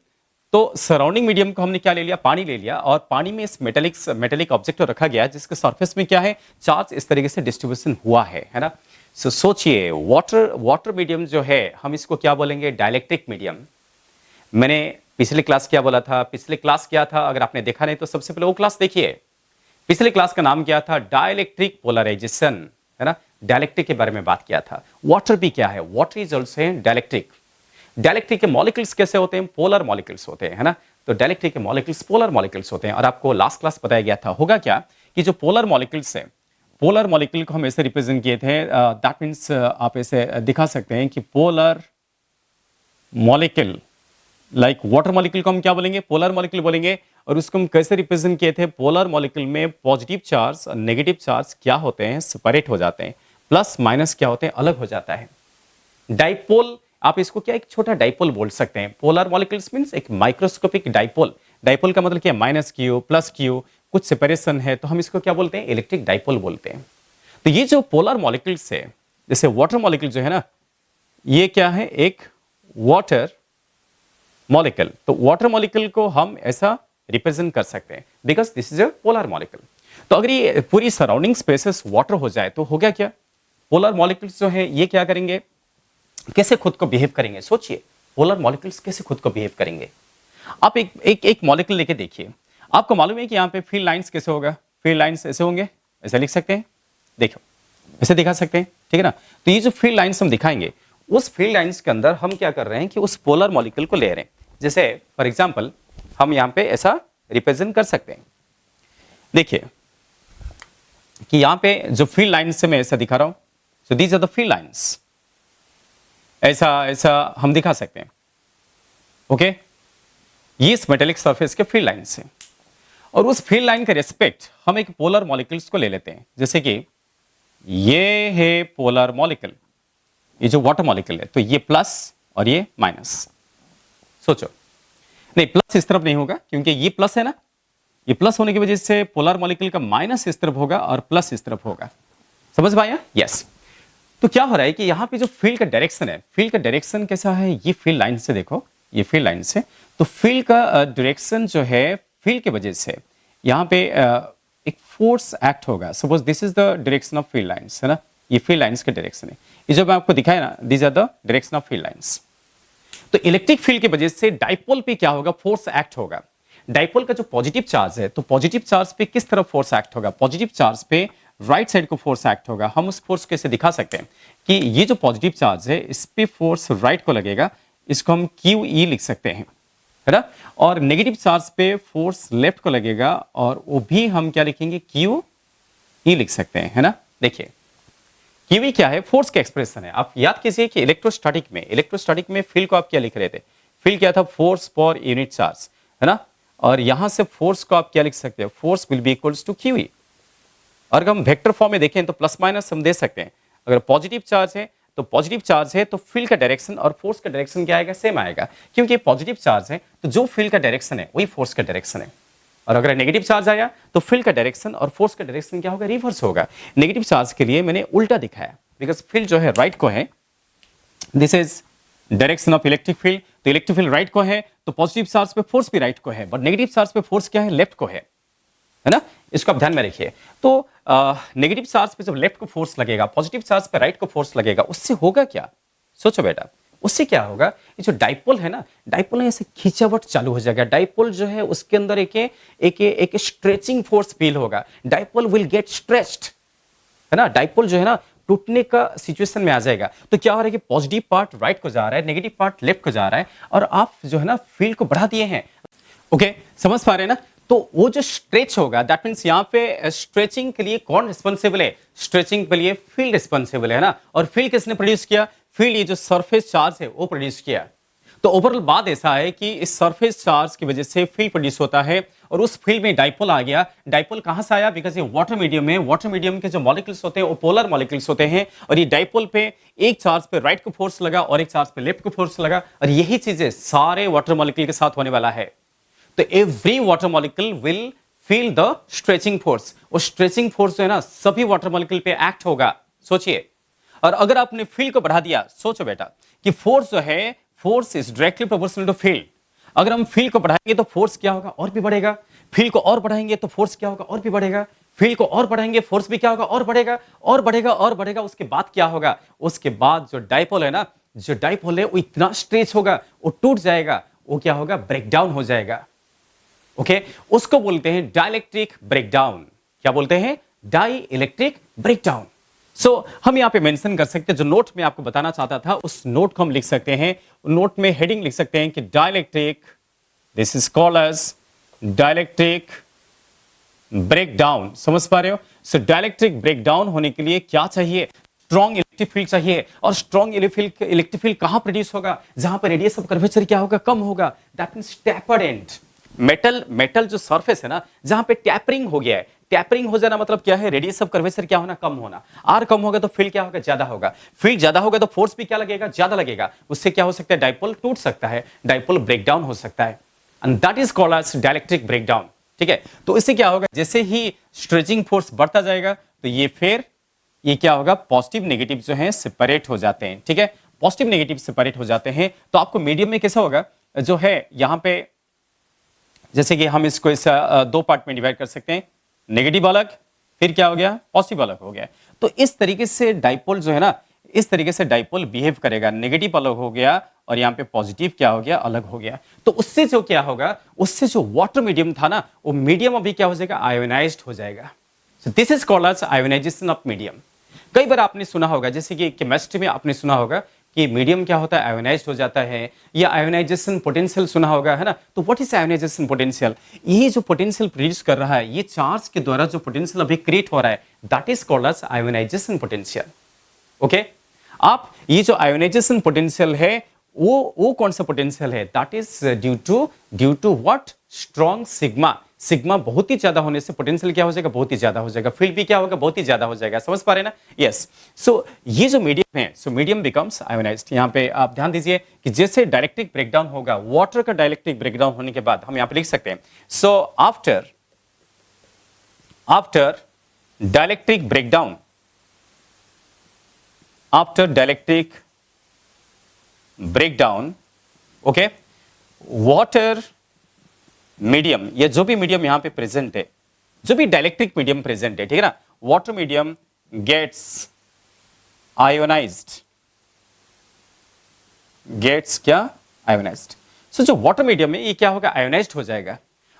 तो सराउंडिंग मीडियम को हमने क्या ले लिया? पानी ले लिया, और पानी में इस मेटेलिक ऑब्जेक्ट को रखा गया जिसके सरफेस में क्या है? चार्ज इस तरीके से डिस्ट्रीब्यूशन हुआ है ना। सो सोचिए, वाटर मीडियम जो है, हम इसको क्या बोलेंगे? Dielectric medium. मैंने पिछले क्लास क्या बोला था? पिछले क्लास क्या था? अगर आपने देखा नहीं तो सबसे पहले वो क्लास देखिए। पिछले क्लास का नाम क्या था? डाइलेक्ट्रिक पोलराइजेशन, है ना। डाइलेक्ट्रिक के बारे में बात किया था। वाटर भी क्या है? Water is also dielectric. Dielectric के मॉलिक्यूल्स कैसे होते हैं? पोलर मॉलिक्यूल्स होते हैं, है ना। तो डाइलेक्ट्रिक के मॉलिक्यूल्स पोलर मॉलिक्यूल्स होते हैं। और आपको लास्ट क्लास बताया गया था, होगा क्या कि जो पोलर मॉलिक्यूल्स है, पोलर मॉलिक्यूल को हम ऐसे रिप्रेजेंट किए थे, दैट मीन्स आप ऐसे दिखा सकते हैं कि polar molecule, like water molecule को हम क्या बोलेंगे, पोलर मॉलिक्यूल बोलेंगे। और उसको हम कैसे रिप्रेजेंट किए थे, पोलर मॉलिक्यूल में पॉजिटिव चार्ज और नेगेटिव चार्ज क्या होते हैं, सेपरेट हो जाते हैं, प्लस माइनस क्या होते हैं, अलग हो जाता है। डाइपोल, आप इसको क्या एक छोटा डाइपोल बोल सकते हैं। पोलर मॉलिक्यूल्स मींस एक माइक्रोस्कोपिक डाइपोल। डाइपोल का मतलब क्या है, माइनस क्यू प्लस क्यू, कुछ सेपरेशन है तो हम इसको क्या बोलते हैं, इलेक्ट्रिक डाइपोल बोलते हैं। तो ये जो पोलर मॉलिक्यूल्स है, जैसे वाटर मॉलिक्यूल जो है ना, ये क्या है, एक वाटर मॉलिक्यूल। तो वाटर मॉलिक्यूल को हम ऐसा रिप्रेजेंट कर सकते हैं because this is a polar molecule. तो अगर ये पूरी सराउंडिंग स्पेसेस वाटर हो जाए तो हो गया क्या, पोलर मॉलिक्यूल्स जो है ये क्या करेंगे, कैसे खुद को बिहेव करेंगे। सोचिए पोलर मॉलिक्यूल्स कैसे खुद को बिहेव करेंगे। आप एक मॉलिक्यूल लेके देखिए, आपको मालूम है कि यहाँ पे फील्ड लाइंस कैसे होगा, फील्ड लाइंस ऐसे होंगे, ऐसे लिख सकते हैं, देखो ऐसे दिखा सकते हैं, ठीक है ना। तो ये जो फील्ड लाइंस हम दिखाएंगे, उस फील्ड लाइंस के अंदर हम क्या कर रहे हैं कि उस पोलर मॉलिक्यूल को ले रहे हैं। जैसे फॉर एग्जांपल हम यहाँ पे ऐसा रिप्रेजेंट कर सकते हैं, देखिए कि यहाँ पे जो फील्ड लाइंस से मैं ऐसा दिखा रहा हूं, so these are the field lines, ऐसा ऐसा हम दिखा सकते हैं, ओके। ये इस मेटेलिक सरफेस के फील्ड लाइंस है और उस फील्ड लाइन के रेस्पेक्ट हम एक पोलर मॉलिक्यूल्स को ले लेते हैं। जैसे कि ये है पोलर मॉलिक्यूल, ये जो वाटर मॉलिक्यूल है, तो ये प्लस और ये माइनस। सोचो, नहीं प्लस इस तरफ नहीं होगा क्योंकि ये प्लस है ना, ये प्लस होने की वजह से पोलर मॉलिक्यूल का माइनस इस तरफ होगा और प्लस इस तरफ होगा। समझ पाए? यस। तो क्या हो रहा है कि यहाँ पे जो फील्ड का डायरेक्शन है, फील्ड का डायरेक्शन कैसा है, ये फील्ड लाइन से देखो, ये फील्ड लाइन से, तो फील्ड का डायरेक्शन जो है, फील्ड की वजह से यहाँ पे एक फोर्स एक्ट होगा। Suppose this is the direction of field lines, है ना, ये फील्ड लाइंस के डायरेक्शन है। ये जो मैं आपको दिखाया ना, these are the direction of field lines. तो इलेक्ट्रिक फील्ड की वजह से डाइपोल पे क्या होगा, फोर्स एक्ट होगा। डाइपोल का जो पॉजिटिव चार्ज है, तो पॉजिटिव चार्ज पे किस तरफ फोर्स एक्ट होगा, पॉजिटिव चार्ज पे राइट साइड को फोर्स एक्ट होगा। हम उस फोर्स को कैसे दिखा सकते हैं कि ये जो पॉजिटिव चार्ज है, इस पे फोर्स राइट को लगेगा, इसको हम क्यू ई लिख सकते हैं, है ना। और नेगेटिव चार्ज पे फोर्स लेफ्ट को लगेगा और वो भी हम क्या लिखेंगे, क्यू ई लिख सकते हैं, है ना। देखिए क्यू ई क्या है, फोर्स का एक्सप्रेशन है। आप याद कीजिए कि इलेक्ट्रोस्टैटिक में फील्ड को आप क्या लिख रहे थे, फील्ड क्या था, फोर्स पर यूनिट चार्ज, है ना। और यहां से फोर्स को आप क्या लिख सकते हैं, force will be equals to Q E. और अगर हम वेक्टर फॉर्म में देखें तो प्लस माइनस हम दे सकते हैं। अगर पॉजिटिव चार्ज है तो पॉजिटिव चार्ज है तो फील्ड का डायरेक्शन और फोर्स का डायरेक्शन क्या आएगा, सेम आएगा, क्योंकि पॉजिटिव चार्ज है तो जो फील्ड का डायरेक्शन है वही फोर्स का डायरेक्शन है। और अगर नेगेटिव चार्ज आया तो फील्ड का डायरेक्शन और फोर्स का डायरेक्शन क्या होगा, रिवर्स होगा। नेगेटिव चार्ज के लिए मैंने उल्टा दिखाया बिकॉज फील्ड जो है राइट को है, this is direction of electric field, तो इलेक्ट्रिक फील्ड राइट को है तो पॉजिटिव चार्ज पे फोर्स भी राइट को है, बट नेगेटिव चार्ज पे फोर्स क्या है, लेफ्ट को है ना। इसको आप ध्यान में रखिए। तो नेगेटिव चार्ज पे जब लेफ्ट को फोर्स लगेगा, पॉजिटिव चार्ज पे राइट को फोर्स लगेगा, उससे होगा क्या, सोचो बेटा, उससे क्या होगा, ये जो डाइपोल है ना, डाइपोल ऐसे खींचावट चालू हो जाएगा। डाइपोल जो है उसके अंदर एक स्ट्रेचिंग फोर्स फील होगा, डाइपोल विल गेट स्ट्रेच्ड, है ना। डाइपोल जो है ना टूटने का सिचुएशन में आ जाएगा। तो क्या हो रहा है कि पॉजिटिव पार्ट राइट को जा रहा है, नेगेटिव पार्ट लेफ्ट को जा रहा है, और आप जो है ना फील्ड को बढ़ा दिए हैं। ओके, समझ पा रहे हैं ना। तो वो जो स्ट्रेच होगा, दैट मींस यहाँ पे स्ट्रेचिंग के लिए कौन रिस्पॉन्सिबल है, स्ट्रेचिंग के लिए फील्ड रिस्पॉन्सिबल है ना। और फील्ड किसने प्रोड्यूस किया, फील्ड ये जो सरफेस चार्ज है वो प्रोड्यूस किया। तो ओवरऑल बात ऐसा है कि इस सरफेस चार्ज की वजह से फील्ड प्रोड्यूस होता है और उस फील्ड में डाइपोल आ गया। डाइपोल कहां से आया, बिकॉज ये वाटर मीडियम है, वाटर मीडियम के जो मॉलिक्यूल्स होते हैं वो पोलर मॉलिक्यूल्स होते हैं, और ये डाइपोल पे एक चार्ज पे राइट को फोर्स लगा और एक चार्ज पे लेफ्ट को फोर्स लगा, और यही चीजें सारे वाटर मॉलिक्यूल के साथ होने वाला है। तो every water molecule will feel the stretching force, और स्ट्रेचिंग फोर्स जो है ना सभी वाटर मॉलिक्यूल पे एक्ट होगा। सोचिए, और अगर आपने फील्ड को बढ़ा दिया, सोचो बेटा कि फोर्स जो है, force is directly proportional to field. अगर हम फील्ड को बढ़ाएंगे तो फोर्स क्या होगा, और भी बढ़ेगा। फील्ड को और बढ़ाएंगे तो फोर्स क्या होगा, और भी बढ़ेगा। फील्ड को और बढ़ाएंगे, फोर्स भी क्या होगा, और बढ़ेगा, और बढ़ेगा, और बढ़ेगा। उसके बाद क्या होगा, उसके बाद जो डाइपोल है ना, जो डाइपोल है वो इतना स्ट्रेच होगा, वो टूट जाएगा, वो क्या होगा, ब्रेकडाउन हो जाएगा। ओके, उसको बोलते हैं डाइलेक्ट्रिक ब्रेकडाउन। क्या बोलते हैं, डाई इलेक्ट्रिक ब्रेकडाउन। सो हम यहां पे मेंशन कर सकते हैं, जो नोट में आपको बताना चाहता था उस नोट को हम लिख सकते हैं। नोट में हेडिंग लिख सकते हैं कि dielectric, this is called as dielectric breakdown, समझ पा रहे हो? सो डाइलेक्ट्रिक ब्रेकडाउन होने के लिए क्या चाहिए? स्ट्रॉन्ग इलेक्ट्रिक फील्ड चाहिए। और स्ट्रॉन्ग इलेक्ट्रिक फील्ड कहां प्रोड्यूस होगा? जहां पर रेडियस ऑफ कर्वेचर क्या होगा? कम होगा। That means tapered and. Metal metal जो सरफेस है ना, जहां पे टैपरिंग हो गया है, टैपरिंग हो जाना मतलब क्या है? रेडियस ऑफ कर्वेचर क्या होना? कम होना। आर कम होगा तो फील्ड क्या होगा? ज्यादा होगा। फील्ड ज्यादा होगा तो फोर्स भी क्या लगेगा? ज्यादा लगेगा। उससे क्या हो सकता है? डाइपोल टूट सकता है, डाइपोल ब्रेकडाउन हो सकता है। And that is called as dielectric breakdown. ठीक है, तो इससे क्या होगा? जैसे ही स्ट्रेचिंग फोर्स बढ़ता जाएगा तो ये क्या होगा? पॉजिटिव नेगेटिव जो है सेपरेट हो जाते हैं। ठीक है, पॉजिटिव नेगेटिव सेपरेट हो जाते हैं। तो आपको मीडियम में कैसा होगा? जो है यहां पे, जैसे कि हम इसको इस दो पार्ट में डिवाइड कर सकते हैं, नेगेटिव अलग, फिर क्या हो गया? पॉजिटिव अलग हो गया। तो इस तरीके से डाइपोल जो है ना, इस तरीके से डाइपोल बिहेव करेगा। नेगेटिव अलग हो गया और यहाँ पे पॉजिटिव क्या हो गया? अलग हो गया। तो उससे जो क्या होगा? उससे जो वाटर मीडियम था ना, वो मीडियम अभी क्या हो जाएगा? आयोनाइज्ड हो जाएगा। So this is called as ionization of medium. कई बार आपने सुना होगा, जैसे कि केमिस्ट्री में आपने सुना होगा कि मीडियम क्या होता है? आयोनाइज्ड हो जाता है, या आयोनाइजेशन पोटेंशियल सुना होगा, है ना? तो व्हाट इज आयोनाइजेशन पोटेंशियल? ये जो पोटेंशियल प्रोड्यूस कर रहा है, ये चार्ज के द्वारा जो पोटेंशियल अभी क्रिएट हो रहा है, that is called as ionization potential. Okay, आप ये जो आयोनाइजेशन पोटेंशियल है, वो कौन सा पोटेंशियल है? That is due to what? Strong sigma. Sigma बहुत ही ज्यादा होने से पोटेंशियल क्या हो जाएगा? बहुत ही ज्यादा हो जाएगा। फील्ड भी क्या होगा? बहुत ही ज्यादा हो जाएगा। समझ पा रहे हैं ना? यस। सो ये जो मीडियम है, सो मीडियम बिकम्स आयोनाइज्ड। यहाँ पे आप ध्यान दीजिए कि जैसे डाइलेक्ट्रिक ब्रेकडाउन होगा, वाटर का डाइलेक्ट्रिक ब्रेकडाउन होने के बाद हम यहाँ पे लिख सकते हैं, सो after dielectric breakdown, after dielectric breakdown, okay, water medium, या जो भी मीडियम यहां पे प्रेजेंट है, जो भी डाइलेक्ट्रिक मीडियम प्रेजेंट है, ठीक है ना, water medium gets ionized, gets क्या? आयोनाइज्ड। सो जो वाटर मीडियम है, ये क्या होगा? आयोनाइज्ड हो जाएगा।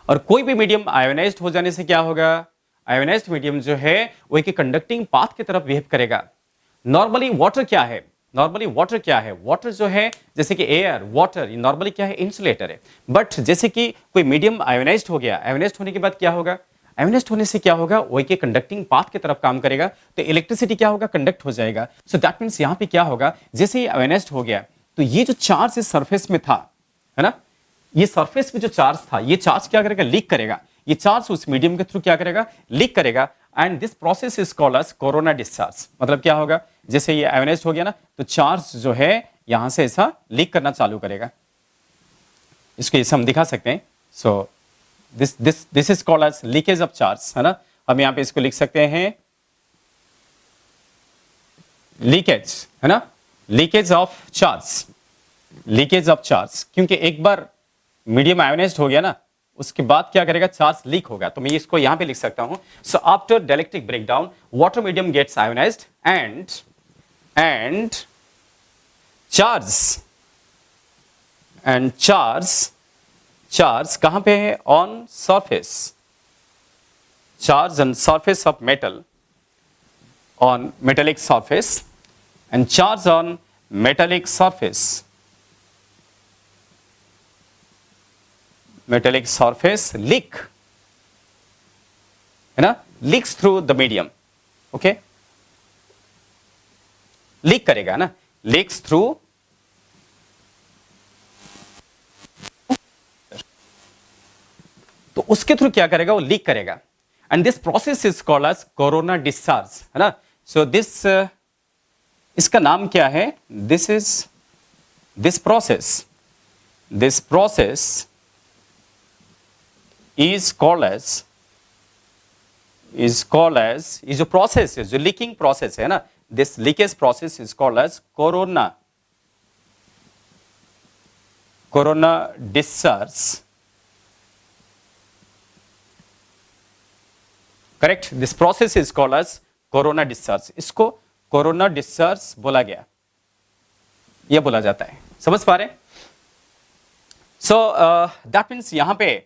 और कोई भी मीडियम आयोनाइज्ड हो जाने से क्या होगा? आयोनाइज्ड मीडियम जो है वो एक कंडक्टिंग पाथ की तरफ बिहेव करेगा। नॉर्मली वाटर क्या है? वाटर जो है, जैसे कि एयर, वाटर, ये नॉर्मली क्या है? इंसुलेटर है। बट जैसे कि कोई मीडियम आयोनाइज्ड हो गया, आयोनाइज्ड होने के बाद क्या होगा? आयोनाइज्ड होने से क्या होगा? वो एक कंडक्टिंग पाथ की तरफ काम करेगा, तो इलेक्ट्रिसिटी क्या होगा? कंडक्ट हो जाएगा। सो दैट मींस यहाँ पे क्या होगा? जैसे ही आयोनाइज्ड हो गया, तो ये जो चार्ज इस सरफेस में था, है ना, ये सरफेस में जो चार्ज था, ये चार्ज क्या करेगा? लीक करेगा। ये चार्ज उस मीडियम के थ्रू क्या करेगा? लीक करेगा। And this process is called as corona discharge. मतलब क्या होगा? जैसे ये आयोनाइज्ड हो गया ना, तो चार्ज जो है यहां से ऐसा लीक करना चालू करेगा। इसको इसे हम दिखा सकते हैं। So this is called as leakage of charge, है ना। हम यहां पे इसको लिख सकते हैं लीकेज, है ना, leakage of charge, leakage of charge. क्योंकि एक बार मीडियम आयोनाइज्ड हो गया ना, उसके बाद क्या करेगा? चार्ज लीक होगा। तो मैं इसको यहां पे लिख सकता हूं, so after dielectric breakdown water medium gets ionized and charge कहां पे है? On surface, charge on surface of metal, on metallic surface, and charge on metallic surface, metallic surface leak, है ना, leaks through the medium, okay, leak करेगा ना, leaks through, तो उसके through क्या करेगा? वो लीक करेगा। And this process is called as corona discharge, है ना। सो इसका नाम क्या है? This process is called as ये जो प्रोसेस है, जो लीकिंग प्रोसेस है ना, this leakage process is called as corona discharge, correct. This process is called as corona discharge. इसको कोरोना डिस्चार्ज बोला गया, यह बोला जाता है। समझ पा रहे? सो दैट मीन्स यहां पे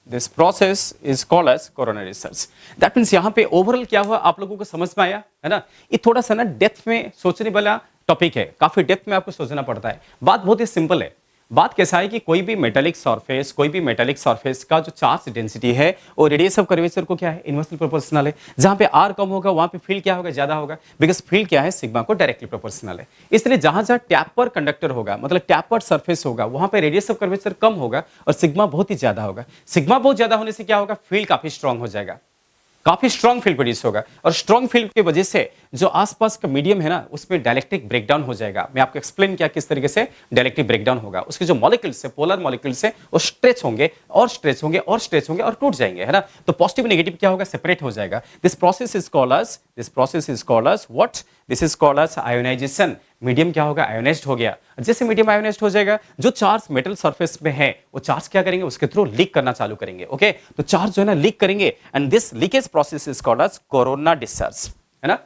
this process is called as corona discharge. That means यहां पे ओवरऑल क्या हुआ? आप लोगों को समझ में आया, है ना। ये थोड़ा सा ना डेप्थ में सोचने वाला टॉपिक है, काफी डेप्थ में आपको सोचना पड़ता है। बात बहुत ही सिंपल है। बात कैसा है कि कोई भी मेटालिक सरफेस का जो चार्ज डेंसिटी है वो रेडियस ऑफ कर्वेचर को क्या है, इनवर्सली प्रोपोर्शनल है। जहां पे आर कम होगा वहां पे फील्ड क्या होगा, ज्यादा होगा, बिकॉज फील्ड क्या है, सिग्मा को डायरेक्टली प्रोपोर्शनल है। इसलिए जहां जहां टैपर कंडक्टर होगा, मतलब टैपर सरफेस होगा, वहां पे रेडियस ऑफ कर्वेचर कम होगा और सिग्मा बहुत ही ज्यादा होगा। सिग्मा बहुत ज्यादा होने से क्या होगा, फील्ड काफी स्ट्रांग हो जाएगा, काफी स्ट्रांग फील्ड प्रोड्यूस होगा और स्ट्रांग फील्ड की वजह से जो आसपास का मीडियम है ना उसमें डायलेक्ट्रिक ब्रेकडाउन हो जाएगा। मैं आपको एक्सप्लेन किया किस तरीके से डायलेक्ट्रिक ब्रेकडाउन होगा। उसके जो मॉलिक्यूल्स है, पोलर मॉलिक्यूल्स है, वो स्ट्रेच होंगे और स्ट्रेच होंगे और स्ट्रेच होंगे और टूट जाएंगे, है ना। तो पॉजिटिव नेगेटिव क्या होगा, सेपरेट हो जाएगा। This process is called as what, this is called as ionization. Medium क्या होगा, आयोनाइज्ड हो गया। जैसे मीडियम आयोनाइज्ड हो जाएगा, जो चार्ज मेटल सरफेस में है वो चार्ज क्या करेंगे, उसके थ्रू लीक करना चालू करेंगे। ओके, तो चार्ज जो है ना लीक करेंगे and this leakage process is called as corona discharge, है ना,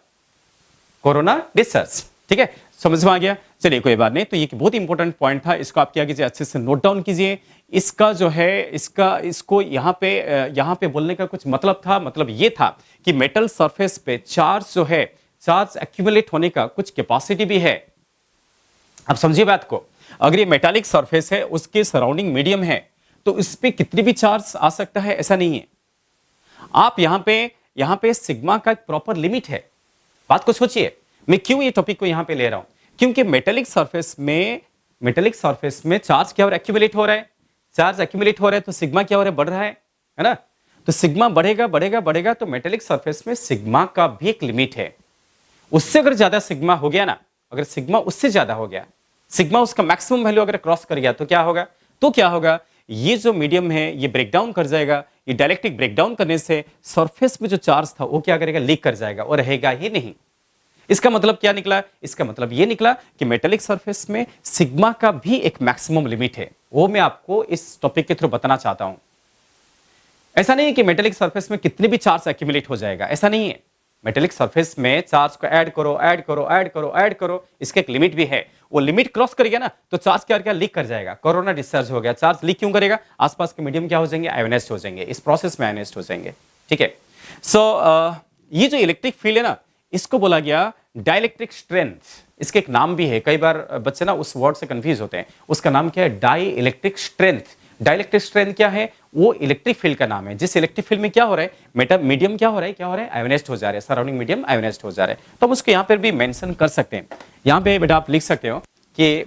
कोरोना डिस्चार्ज। ठीक है, समझ में आ गया। चलिए कोई बात नहीं, तो ये बहुत इंपॉर्टेंट पॉइंट था, इसको आप क्या कीजिए, अच्छे से नोट डाउन कीजिए। इसका जो है इसको यहाँ पे बोलने का कुछ मतलब था, मतलब ये था कि मेटल सरफेस पे चार्ज जो है, चार्ज एक्यूमुलेट होने का कुछ कैपेसिटी भी है। अब समझिए बात को, अगर ये मेटालिक सरफेस है, उसके सराउंडिंग मीडियम है, तो इस पे कितनी भी चार्ज आ सकता है ऐसा नहीं है। आप यहां पे सिग्मा का एक प्रॉपर लिमिट है। बात को सोचिए, मैं क्यों ये टॉपिक को यहां पे ले रहा हूं, क्योंकि मेटालिक सरफेस में चार्ज क्या हो रहा है, एक्यूमुलेट हो रहा है। चार्ज एक्यूमुलेट हो रहा है तो सिग्मा क्या हो रहा है, बढ़ रहा है ना। तो सिग्मा बढ़ेगा बढ़ेगा बढ़ेगा, तो मेटालिक सरफेस में सिग्मा का भी एक लिमिट है। उससे अगर ज्यादा सिग्मा हो गया ना, अगर सिग्मा उससे ज्यादा हो गया, सिग्मा उसका मैक्सिमम वैल्यू अगर क्रॉस कर गया, तो क्या होगा, ये जो मीडियम है ये ब्रेकडाउन कर जाएगा। ये डायलेक्ट्रिक ब्रेकडाउन करने से सरफेस में जो चार्ज था वो क्या करेगा, लीक कर जाएगा और रहेगा ही नहीं। इसका मतलब क्या निकला, इसका मतलब ये निकला कि मेटालिक सरफेस में सिग्मा का भी एक मैक्सिमम लिमिट है। वो मैं आपको इस टॉपिक के थ्रू बताना चाहता हूं। ऐसा नहीं है कि मेटालिक सरफेस में कितने भी चार्ज एक्यूमुलेट हो जाएगा, ऐसा नहीं है। मेटालिक सरफेस में चार्ज को ऐड करो, इसका एक लिमिट भी है। वो लिमिट क्रॉस कर गया ना, तो चार्ज क्या लीक कर जाएगा, कोरोना डिस्चार्ज हो गया। चार्ज लीक क्यों करेगा, आसपास के मीडियम क्या हो जाएंगे, आयोनाइज्ड हो जाएंगे, इस प्रोसेस में आयोनाइज्ड हो जाएंगे। ठीक है, सो ये जो इलेक्ट्रिक फील्ड है ना, इसको बोला गया डाइलेक्ट्रिक स्ट्रेंथ। इसके एक नाम भी है, कई बार बच्चे ना उस वर्ड से कंफ्यूज होते हैं। उसका नाम क्या है, dielectric strength. Dielectric strength क्या है, वो इलेक्ट्रिक फील्ड का नाम है। जिस इलेक्ट्रिक फील्ड में क्या हो रहा है, मीडियम क्या हो रहा है, आयोनाइज्ड हो जा रहा है, सराउंडिंग मीडियम आयोनाइज्ड हो जा रहा है। तो हम उसको यहाँ पर भी मेंशन कर सकते हैं। यहाँ पे बेटा आप लिख सकते हो कि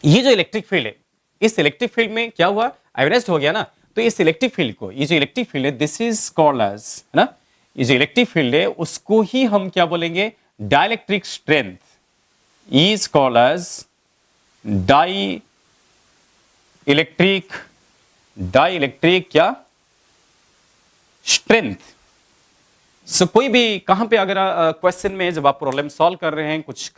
ये जो इलेक्ट्रिक फील्ड है, इस इलेक्ट्रिक फील्ड में क्या हुआ, आयोनाइज्ड हो गया ना। तो इस इलेक्ट्रिक फील्ड को, ये जो इलेक्ट्रिक फील्ड है, दिस इज कॉल्ड एज, है ना, ये जो इलेक्ट्रिक फील्ड है उसको ही हम क्या बोलेंगे, dielectric strength is called as dielectric क्या स्ट्रेंथ। सो कोई भी कहां पे अगर क्वेश्चन में जब आप प्रॉब्लम सॉल्व कर रहे हैं, कुछ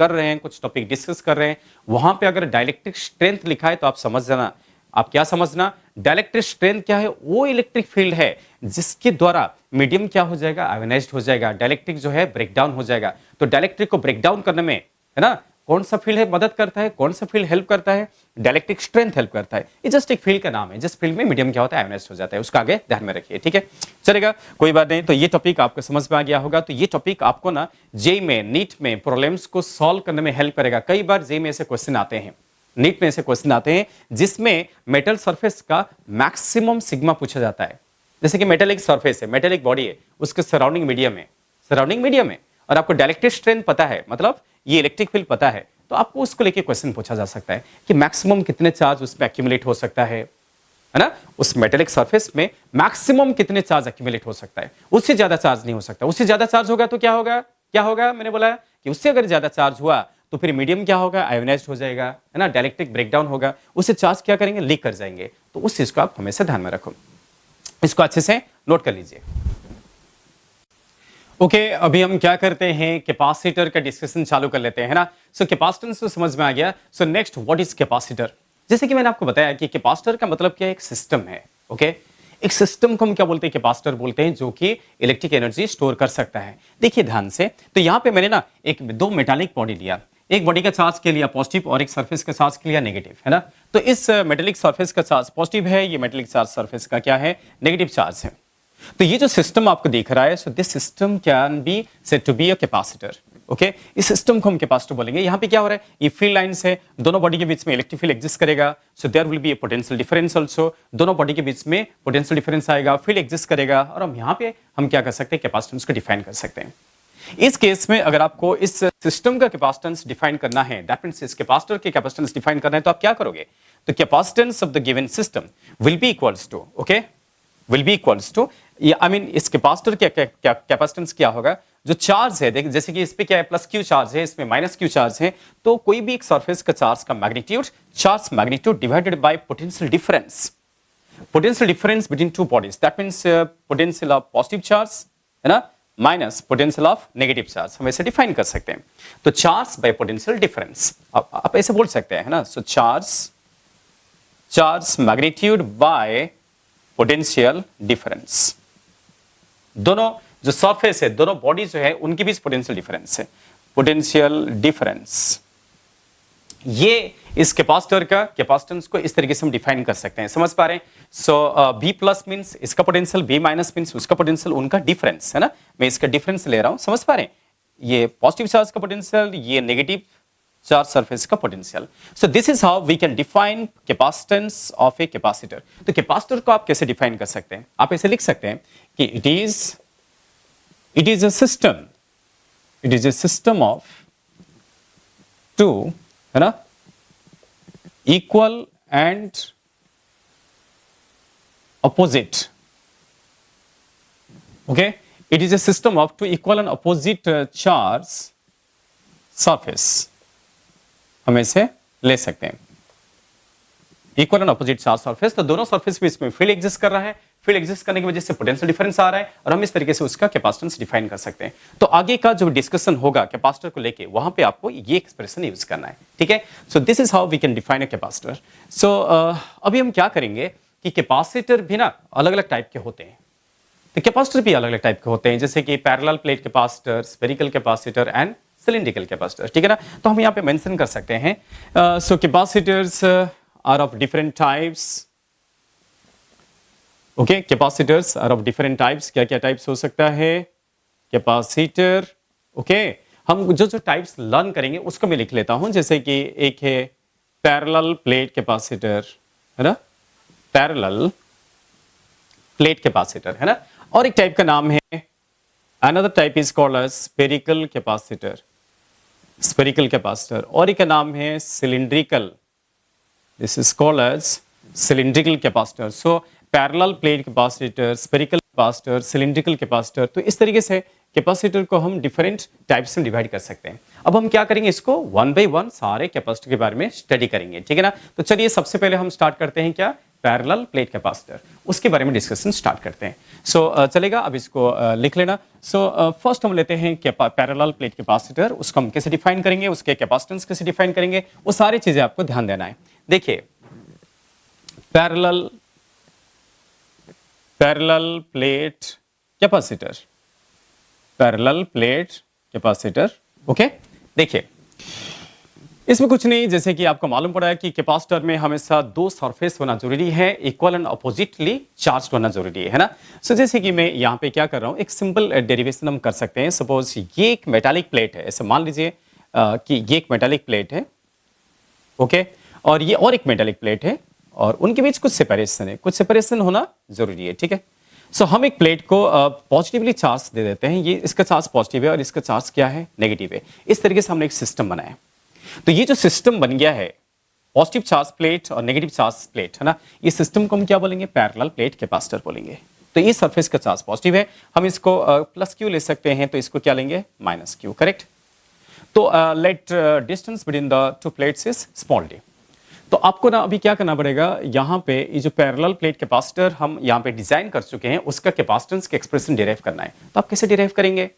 टॉपिक डिस्कस कर रहे हैं, वहां पे अगर डाइलेक्ट्रिक स्ट्रेंथ लिखा है तो आप समझ जाना, आप क्या समझना, डाइलेक्ट्रिक स्ट्रेंथ क्या है, वो इलेक्ट्रिक फील्ड है जिसके द्वारा मीडियम क्या हो जाएगा, आयोनाइज्ड हो जाएगा, डाइलेक्ट्रिक जो है ब्रेकडाउन हो जाएगा। तो डाइलेक्ट्रिक को ब्रेकडाउन करने में, है ना, कौन सा फील्ड है मदद करता है, कौन सा फील्ड हेल्प करता है, डाइलेक्ट्रिक स्ट्रेंथ हेल्प करता है। ये जस्ट एक फील्ड का नाम है, जिस फील्ड में मीडियम क्या होता है, आयोनाइज्ड हो जाता है। उसका आगे ध्यान में रखिए, ठीक है, चलेगा, कोई बात नहीं। तो ये टॉपिक आपको समझ में आ गया होगा। तो ये टॉपिक आपको ना जेईई में, नीट में प्रॉब्लम्स को सॉल्व करने में हेल्प करेगा। कई बार जेईई में ऐसे क्वेश्चन आते हैं, नीट में ऐसे क्वेश्चन आते हैं जिसमें मेटल सरफेस का मैक्सिमम सिग्मा पूछा जाता है। जैसे कि मेटल एक सरफेस है, मेटल एक बॉडी है, उसके सराउंडिंग मीडियम है, और आपको डाइलेक्ट्रिक स्ट्रेंथ पता है, मतलब ये इलेक्ट्रिक फील्ड पता है, तो आपको उसको लेके क्वेश्चन पूछा जा सकता है कि मैक्सिमम कितने चार्ज उसमें एक्यूमुलेट हो सकता है ना, उस मेटेलिक सरफेस में मैक्सिमम कितने चार्ज एक्यूमुलेट हो सकता है। उससे ज्यादा चार्ज नहीं हो सकता। उससे ज्यादा चार्ज होगा तो क्या होगा, मैंने बोला कि उससे अगर ज्यादा चार्ज हुआ तो फिर मीडियम क्या होगा, आयोनाइज्ड हो जाएगा, है ना, डाइलेक्ट्रिक ब्रेकडाउन होगा, उससे चार्ज क्या करेंगे, लीक कर जाएंगे। तो उस चीज को आप हमेशा ध्यान में रखो, इसको अच्छे से नोट कर लीजिए। ओके, अभी हम क्या करते हैं, कैपेसिटर का डिस्कशन चालू कर लेते हैं, है ना। सो कैपेसिटेंस तो समझ में आ गया। So next, what is capacitor. जैसे कि मैंने आपको बताया कि कैपेसिटर का मतलब क्या है, एक सिस्टम है। ओके, एक सिस्टम को हम क्या बोलते हैं, कैपेसिटर बोलते हैं, जो कि इलेक्ट्रिक एनर्जी स्टोर कर सकता है। देखिए ध्यान से, तो यहाँ पे मैंने ना दो मेटालिक बॉडी लिया, एक बॉडी का चार्ज के लिया पॉजिटिव और एक सरफेस का चार्ज के लिया नेगेटिव, है ना। तो इस मेटालिक सरफेस का चार्ज पॉजिटिव है, ये मेटालिक चार्ज सरफेस का क्या है, नेगेटिव चार्ज है। तो ये जो सिस्टम आपको दिख रहा है, so this system can be said to be a capacitor. Okay, इस सिस्टम को हम कैपेसिटर बोलेंगे। यहाँ पे क्या हो रहा है, ये फील्ड लाइंस है, दोनों बॉडी के बीच में इलेक्ट्रिक फील्ड एग्जिस्ट करेगा, so there will be a potential difference also, दोनों बॉडी के बीच में पोटेंशियल डिफरेंस आएगा, फील्ड एग्जिस्ट करेगा, और हम यहाँ पे हम क्या कर सकते हैं, कैपेसिटेंस को डिफाइन कर सकते हैं। इस केस में अगर आपको इस सिस्टम का कैपेसिटेंस डिफाइन करना है, दैट मींस इस कैपेसिटर के कैपेसिटेंस डिफाइन करना है, तो आप क्या करोगे, तो capacitance of the given system will be equals to, okay, will be equals to, I mean इस कैपेसिटर क्या कैपेसिटेंस क्या होगा, जो चार्ज है, देखिए जैसे कि इस पे क्या है, प्लस क्यू चार्ज है, इसमें माइनस क्यू चार्ज है, तो कोई भी एक सरफेस का चार्ज का magnitude, charge magnitude divided by potential difference, potential difference between two bodies, that means potential of positive charge है ना, minus potential of negative charge, हम ऐसे डिफाइन कर सकते हैं। तो चार्ज बाय पोटेंशियल डिफरेंस आप ऐसे बोल सकते हैं, है ना, so charge magnitude by potential difference, दोनों जो सरफेस है, दोनों बॉडी जो है उनके बीच पोटेंशियल डिफरेंस है, पोटेंशियल डिफरेंस, ये इस कैपेसिटर का कैपेसिटेंस को इस तरीके से हम डिफाइन कर सकते हैं, समझ पा रहे हैं। सो बी प्लस मींस इसका पोटेंशियल, बी माइनस मींस उसका पोटेंशियल, उनका डिफरेंस है ना, मैं इसका डिफरेंस ले रहा हूं, समझ पा रहे हैं, ये पॉजिटिव चार्ज का पोटेंशियल, ये नेगेटिव चार्ज सरफेस का potential. So this is how we can define capacitance of a capacitor. तो कैपेसिटर को आप कैसे डिफाइन कर सकते हैं, आप ऐसे लिख सकते हैं कि it is a system of two, है ना, equal and opposite, okay, it is a system of two equal and opposite charge surface, हम ऐसे ले सकते हैं, equal and opposite charge surface, तो दोनों सरफेस पे इसमें फील्ड एग्जिस्ट कर रहा है, फील्ड एग्जिस्ट करने की वजह से पोटेंशियल डिफरेंस आ रहा है, और हम इस तरीके से उसका कैपेसिटेंस डिफाइन कर सकते हैं। तो आगे का जो डिस्कशन होगा कैपेसिटर को लेके, वहां पे आपको ये एक्सप्रेशन यूज करना है, ठीक है। So this is how we can define a capacitor. So अभी हम क्या करेंगे कि कैपेसिटर भी ना अलग अलग टाइप के होते हैं, तो कैपेसिटर भी अलग अलग टाइप के होते हैं, जैसे कि parallel plate capacitor, spherical capacitor and cylindrical capacitor, ठीक है ना। तो हम यहाँ पे मेंशन कर सकते हैं, सो capacitors are of different types, okay, capacitors are of different types, क्या क्या टाइप्स हो सकता है कैपेसिटर, ओके, हम जो जो टाइप्स लर्न करेंगे उसको मैं लिख लेता हूं, जैसे कि एक है पैरेलल प्लेट कैपेसिटर, है ना, पैरेलल प्लेट कैपेसिटर, है ना, और एक टाइप का नाम है, another type is called as spherical capacitor, spherical capacitor, और एक का नाम है cylindrical, this is called as cylindrical capacitor. So parallel plate capacitor, spherical capacitor, cylindrical capacitor, तो इस तरीके से कैपेसिटर को हम डिफरेंट टाइप्स में डिवाइड कर सकते हैं। अब हम क्या करेंगे, इसको वन बाय वन सारे कैपेसिटर के बारे में स्टडी करेंगे, ठीक है ना। तो चलिए सबसे पहले हम स्टार्ट करते हैं क्या, पैरेलल प्लेट कैपेसिटर, उसके बारे में डिस्कशन स्टार्ट करते हैं। सो चलेगा, अब इसको लिख लेना। सो फर्स्ट हम लेते हैं पैरेलल प्लेट कैपेसिटर, उसको हम कैसे डिफाइन करेंगे, उसके कैपेसिटेंस कैसे डिफाइन करेंगे, वो सारी चीजें आपको ध्यान देना है। देखिए parallel plate capacitor, parallel plate capacitor, okay. देखिए इसमें कुछ नहीं, जैसे कि आपको मालूम पड़ा है कि कैपेसिटर में हमेशा दो सरफेस होना जरूरी है, इक्वल एंड अपोजिटली चार्ज होना जरूरी है ना। सो जैसे कि मैं यहाँ पे क्या कर रहा हूँ, एक सिंपल डेरिवेशन हम कर सकते हैं। सपोज ये एक मेटालिक प्लेट है, ऐसे मान लीजिए कि ये एक मेटालिक प्लेट है, ओके, और ये और एक मेटालिक प्लेट है, और उनके बीच कुछ सेपरेशन है, कुछ सेपरेशन होना जरूरी है, ठीक है। सो हम एक प्लेट को पॉजिटिवली चार्ज दे देते हैं, ये इसका चार्ज पॉजिटिव है और इसका चार्ज क्या है, नेगेटिव है। इस तरीके से हमने एक सिस्टम बनाया। तो ये जो सिस्टम बन गया है, पॉजिटिव चार्ज प्लेट और नेगेटिव चार्ज प्लेट, है ना, ये सिस्टम को हम क्या बोलेंगे, पैरेलल प्लेट कैपेसिटर बोलेंगे। तो ये सरफेस का चार्ज पॉजिटिव है, हम इसको प्लस क्यू ले सकते हैं, तो इसको क्या लेंगे, माइनस क्यू, करेक्ट। तो let distance between the two plates is small D. तो आपको ना अभी क्या करना पड़ेगा, यहाँ पे ये जो पैरेलल प्लेट कैपेसिटर हम यहाँ पे डिजाइन कर चुके हैं, उसका कैपेसिटेंस का एक्सप्रेशन डिराइव करना है। तो आप कैसे डिराइव करेंगे,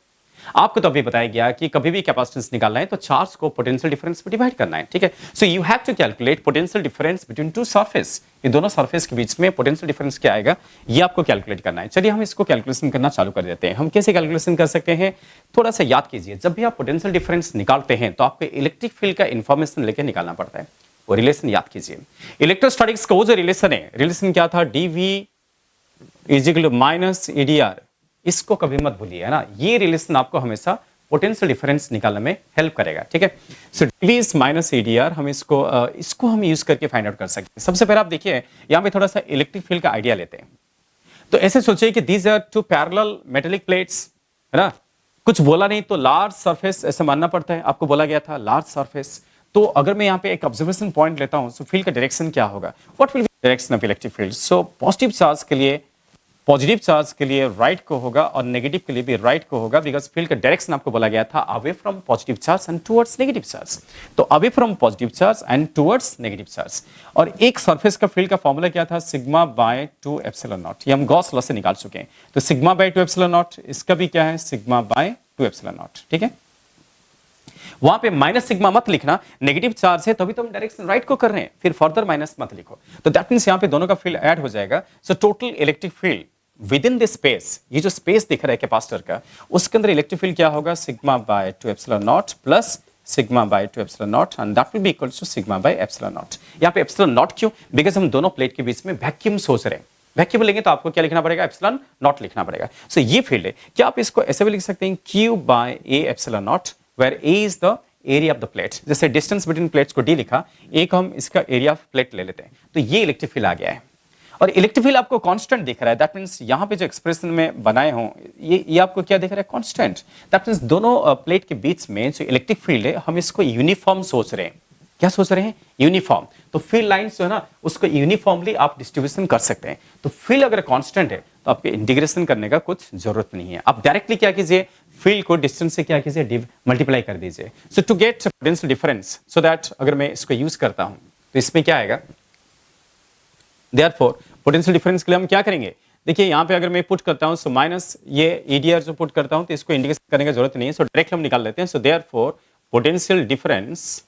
आपको तो अभी बताया गया कि कभी भी कैपेसिटेंस निकालना है तो चार्ज को पोटेंशियल डिफरेंस में डिवाइड करना है, ठीक है। So you have to calculate potential difference between two surface, ये दोनों सरफेस के बीच में पोटेंशियल डिफरेंस क्या आएगा, ये आपको कैलकुलेट करना है। चलिए हम इसको कैलकुलेशन करना चालू कर देते हैं। हम कैसे कैलकुलेशन कर सकते हैं, थोड़ा सा याद कीजिए, जब भी आप पोटेंशियल डिफरेंस निकालते हैं तो आपको इलेक्ट्रिक फील्ड का इंफॉर्मेशन लेकर निकालना पड़ता है। वो रिलेशन याद कीजिए, इलेक्ट्रोस्टैटिक्स का वो जो रिलेशन है, रिलेशन क्या था, dV is equal to minus EDR, इसको कभी मत भूलिए, है ना। ये रिलेशन आपको हमेशा पोटेंशियल डिफरेंस निकालने में हेल्प करेगा, ठीक है। सो डीवी माइनस एडीआर हम इसको हम यूज करके फाइंड आउट कर सकते हैं। सबसे पहले आप देखिए यहाँ पे थोड़ा सा इलेक्ट्रिक फील्ड का आइडिया लेते हैं। तो ऐसे सोचिए कि these are two parallel metallic plates, है ना। कुछ बोला नहीं तो लार्ज सरफेस ऐसा मानना पड़ता है, आपको बोला गया था लार्ज सरफेस। तो अगर मैं यहाँ पे एक ऑब्जर्वेशन पॉइंट लेता हूँ, सो फील्ड का डायरेक्शन क्या होगा, what will be direction of electric field. So positive charge के लिए राइट को होगा और नेगेटिव के लिए भी राइट को होगा, बिकॉज फील्ड का डायरेक्शन आपको बोला गया था away from positive charge and towards negative charge. तो away from positive charge and towards negative charge. और एक सरफेस का फील्ड का फॉर्मूला क्या था, सिग्मा बाय 2 एप्सिलॉन नॉट। ये हम गॉस लॉ से निकाल चुके हैं। तो सिग्मा बाय 2 एप्सिलॉन नॉट, इसका भी क्या है, सिग्मा बाय 2 एप्सिलॉन नॉट, ठीक है। वहां पे माइनस सिग्मा मत लिखना, नेगेटिव चार्ज है तभी तो हम डायरेक्शन राइट को कर रहे हैं, फिर फर्दर माइनस मत लिखो। तो दैट मींस यहां पे दोनों का फील्ड ऐड हो जाएगा। So total electric field with in this space, ये जो स्पेस दिख रहा है कैपेसिटर का, उसके अंदर इलेक्ट्रिक फील्ड क्या होगा, sigma by 2 epsilon naught plus sigma by 2 epsilon naught and that will be equals to sigma by epsilon naught. यहां पे एप्सिलॉन नॉट क्यों, बिकॉज हम दोनों प्लेट के बीच में वैक्यूम सोच रहे हैं। वैक्यूम लेंगे तो आपको क्या लिखना पड़ेगा, एप्सिलॉन नॉट लिखना पड़ेगा। सो ये फील्ड है। क्या आप इसको ऐसे भी लिख सकते हैं, Q by A epsilon naught, where A is the area of the plate. जैसे डिस्टेंस बिटवीन प्लेट्स को डी लिखा, एक हम इसका एरिया ऑफ प्लेट ले लेते हैं। तो ये इलेक्ट्रिक फील्ड आ गया है और इलेक्ट्रिक फील्ड आपको कांस्टेंट दिख रहा है। दैट मींस यहां पे जो एक्सप्रेशन में बनाए हो ये आपको क्या दिख रहा है, कांस्टेंट। दैट मींस दोनों प्लेट के बीच में जो इलेक्ट्रिक फील्ड है हम इसको यूनिफॉर्म सोच रहे हैं। क्या सोच रहे हैं, यूनिफॉर्म। तो फील्ड लाइंस जो है ना उसको यूनिफॉर्मली आप डिस्ट्रीब्यूशन कर सकते हैं। तो फील्ड अगर कांस्टेंट है तो आपके इंटीग्रेशन करने का कुछ जरूरत नहीं है। आप डायरेक्टली क्या कीजिए, फील्ड को डिस्टेंस से क्या कीजिए, मल्टीप्लाई कर दीजिए। So to get potential difference, so that अगर मैं इसको यूज करता हूं तो इसमें क्या आएगा, देयरफॉर पोटेंशियल डिफरेंस के लिए हम क्या करेंगे, देखिए यहां पे अगर मैं पुट करता हूं सो माइनस ये एडीआर जो पुट करता हूं तो इसको इंडिकेट करने की जरूरत नहीं है। सो डायरेक्ट हम निकाल लेते हैं। So therefore potential difference,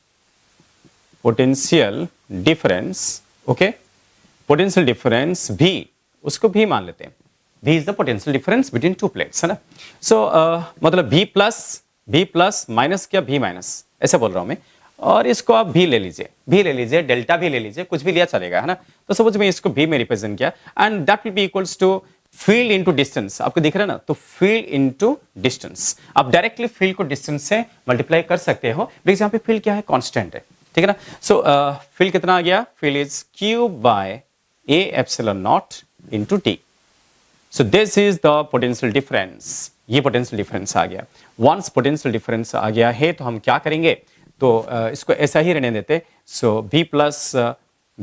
okay, potential difference भी, उसको भी मान लेते हैं। V is the potential difference between two plates, है ना। सो मतलब V प्लस माइनस क्या, V माइनस, ऐसा बोल रहा हूं मैं। और इसको आप V ले लीजिए, डेल्टा भी ले लीजिए, कुछ भी लिया चलेगा, है ना। तो सपोज मैं इसको V में रिप्रेजेंट किया and that will be equals to field into distance. आपको दिख रहा है ना, तो फील्ड इनटू डिस्टेंस। आप डायरेक्टली फील्ड को डिस्टेंस से मल्टीप्लाई कर सकते हो, बिकॉज यहाँ पे फील्ड क्या है, कांस्टेंट है, ठीक है ना। सो फील्ड कितना आ गया, field is Q by A epsilon naught into T। So this is the potential difference। ये potential difference आ गया। Once potential difference आ गया है तो हम क्या करेंगे, तो इसको ऐसा ही रहने देते। So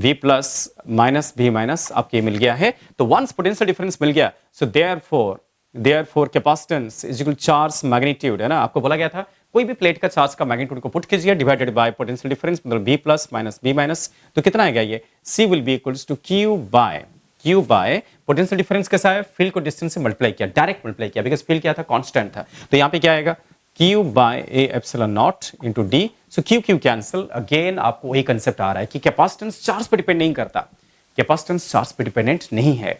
V plus minus V minus आपके मिल गया है। तो once potential difference मिल गया, so therefore capacitance is equal to charge magnitude, है ना। आपको बोला गया था कोई भी प्लेट का चार्ज का मैग्नीट्यूड को पुट कीजिए डिवाइडेड बाय पोटेंशियल डिफरेंस, मतलब V plus minus V minus. तो कितना आएगा ये, C will be equals to Q bye potential difference कैसा है, फील्ड को डिस्टेंस से मल्टीप्लाई किया, डायरेक्ट मल्टीप्लाई किया, बिकॉज फील्ड क्या था, कांस्टेंट था। तो यहाँ पे क्या आएगा, Q by A epsilon naught into D। So Q cancel. Again आपको वही कंसेप्ट आ रहा है कि कैपेसिटेंस चार्ज पर डिपेंड नहीं करता, कैपेसिटेंस चार्ज पर डिपेंडेंट नहीं है।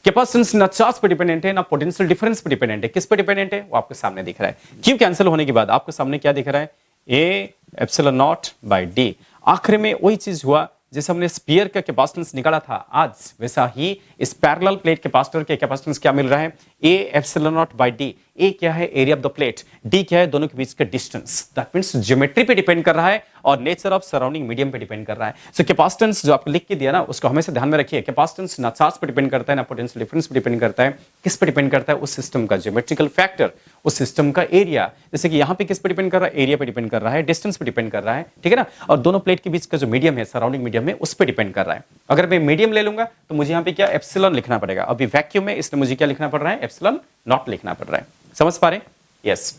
कैपेसिटेंस ना चार्ज पर डिपेंडेंट है ना पोटेंशियल डिफरेंस पर डिपेंडेंट है। किस पर डिपेंडेंट है, वो आपके सामने दिख रहा है। Q कैंसिल होने के बाद आपके सामने क्या दिख रहा है, A epsilon naught by D। आखिर में वही चीज हुआ जैसे हमने स्फीयर का कैपेसिटेंस निकाला था आज, वैसा ही इस पैरेलल प्लेट कैपेसिटर के कैपेसिटेंस क्या मिल रहा है, A epsilon naught by D। A क्या है, area of the plate, D क्या है, दोनों के बीच का डिस्टेंस। दैट मींस ज्योमेट्री पे डिपेंड कर रहा है और नेचर ऑफ सराउंडिंग मीडियम पे डिपेंड कर रहा है। सो कैपेसिटेंस जो आपको लिख के दिया ना, उसको हमेशा ध्यान में रखिए। कैपेसिटेंस ना चार्ज पे डिपेंड करता है ना पोटेंशियल डिफरेंस पे डिपेंड करता है। किस पे डिपेंड करता है, उस सिस्टम का ज्योमेट्रिकल फैक्टर, उस सिस्टम का एरिया। जैसे कि यहाँ पे किस पे डिपेंड कर रहा है, एरिया पे डिपेंड कर रहा है, डिस्टेंस पे डिपेंड कर रहा है, ठीक है ना। और दोनों प्लेट के बीच का जो मीडियम है, सराउंडिंग मीडियम है, उस पे डिपेंड कर रहा है। अगर मैं मीडियम ले लूंगा तो मुझे यहाँ पे क्या, एप्सिलॉन लिखना पड़ेगा। अभी वैक्यूम में इसलिए मुझे क्या लिखना पड़ रहा है, एप्सिलॉन नॉट लिखना पड़ रहा है। समझ पा रहे हैं, यस।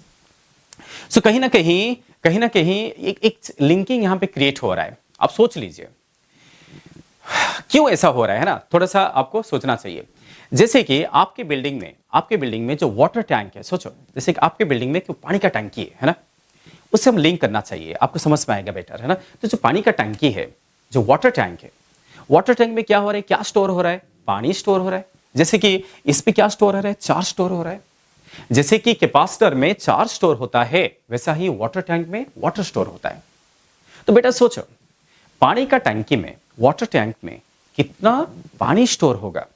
सो कहीं ना कहीं एक लिंकिंग यहां पे क्रिएट हो रहा है। आप सोच लीजिए क्यों ऐसा हो रहा है ना, थोड़ा सा आपको सोचना चाहिए। जैसे कि आपके बिल्डिंग में जो वाटर टैंक है, सोचो जैसे कि आपके बिल्डिंग में पानी का टंकी है ना, उससे हम लिंक करना चाहिए, आपको समझ में आएगा बेटर, है ना। तो जो पानी का टंकी है, जो वाटर टैंक है, वाटर टैंक में क्या हो रहा है, क्या स्टोर हो रहा है, पानी स्टोर हो रहा है। जैसे कि इस पे क्या स्टोर हो रहा है, चार्ज स्टोर हो रहा है। जैसे कि कैपेसिटर में चार्ज स्टोर होता है, वैसा ही वाटर टैंक में वाटर स्टोर होता है। तो बेटा सोचो, पानी का टंकी में, वाटर टैंक में कितना पानी स्टोर होगा,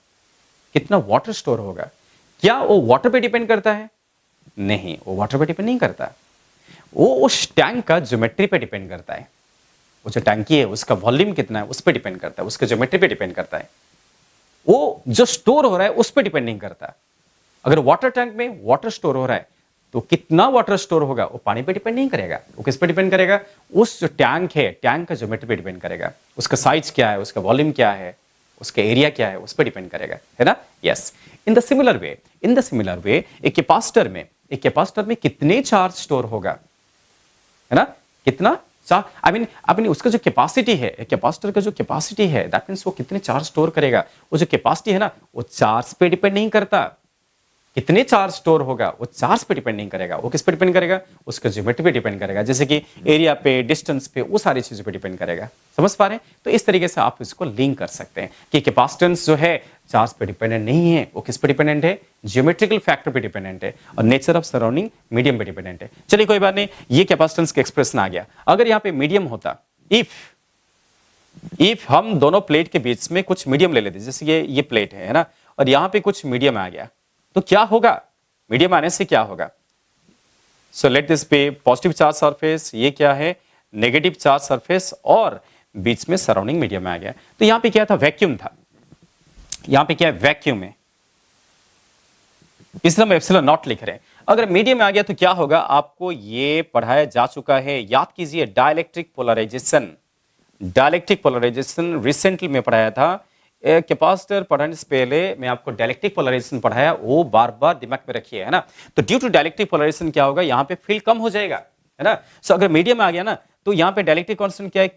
कितना वाटर स्टोर होगा। क्या वो वाटर पे डिपेंड करता है, नहीं, वो वाटर पे डिपेंड नहीं करता। वो उस टैंक का ज्योमेट्री पे डिपेंड करता है। वो जो टैंकी है उसका वॉल्यूम कितना है उस पे डिपेंड करता है, उसके ज्योमेट्री पे डिपेंड करता है। वो जो स्टोर हो रहा है उस पे डिपेंड नहीं करता। अगर वाटर टैंक में वाटर स्टोर हो रहा है तो कितना वाटर स्टोर होगा वो पानी पे डिपेंड नहीं करेगा। वो किस पे डिपेंड करेगा? उस जो टैंक है, टैंक का ज्योमेट्री पे डिपेंड करेगा। उसका साइज क्या है, उसका वॉल्यूम क्या है, उसका एरिया क्या है, उस पर डिपेंड करेगा, है ना? Yes. In the similar way एक कैपेसिटर में कितने चार्ज स्टोर होगा, है ना? कितना चार्ज, आई मीन उसका जो कैपेसिटी है, कैपेसिटर का जो कैपेसिटी है, दैट मींस वो कितने चार्ज स्टोर करेगा। वो जो कैपेसिटी है ना, वो चार्ज पे डिपेंड नहीं करता। कितने चार्ज स्टोर होगा वो चार्ज पे डिपेंड नहीं करेगा। वो किस पे डिपेंड करेगा? उसके ज्योमेट्री पे डिपेंड करेगा, जैसे कि एरिया पे, डिस्टेंस पे, वो सारी चीजों पे डिपेंड करेगा। समझ पा रहे हैं? तो इस तरीके से आप इसको लिंक कर सकते हैं कि कैपेसिटेंस जो है चार्ज पे डिपेंडेंट नहीं है, वो किस पे डिपेंडेंट है? ज्योमेट्रिकल फैक्टर पे डिपेंडेंट है और नेचर ऑफ सराउंडिंग मीडियम पे डिपेंडेंट है। चलिए कोई बात नहीं, ये कैपेसिटेंस का एक्सप्रेशन आ गया। अगर यहाँ पे मीडियम होता, इफ हम दोनों प्लेट के बीच में कुछ मीडियम ले लेते, जैसे ये प्लेट है ना, और यहां पे कुछ मीडियम आ गया, तो क्या होगा? मीडियम आने से क्या होगा? So let this be positive charge surface, ये क्या है? नेगेटिव चार्ज सरफेस, और बीच में सराउंडिंग मीडियम आ गया। तो यहां पे क्या था? वैक्यूम था। यहां पे क्या है? वैक्यूम है, इसलिए हम एप्सिलॉन नॉट लिख रहे हैं। अगर मीडियम आ गया तो क्या होगा? आपको ये पढ़ाया जा चुका है, याद कीजिए, डाइलेक्ट्रिक पोलराइजेशन रिसेंटली में पढ़ाया था। कैपेसिटर पढ़ाने से पहले मैं आपको डाइलेक्ट्रिक पोलराइजेशन पढ़ाया, वो बार बार दिमाग में रखिए, है ना? तो ड्यू टू डाइलेक्ट्रिक पोलराइजेशन क्या होगा? यहाँ पे फील्ड कम हो जाएगा, है ना? सो अगर मीडियम आ गया ना, तो यहाँ पे डाइलेक्ट्रिक कांस्टेंट क्या है?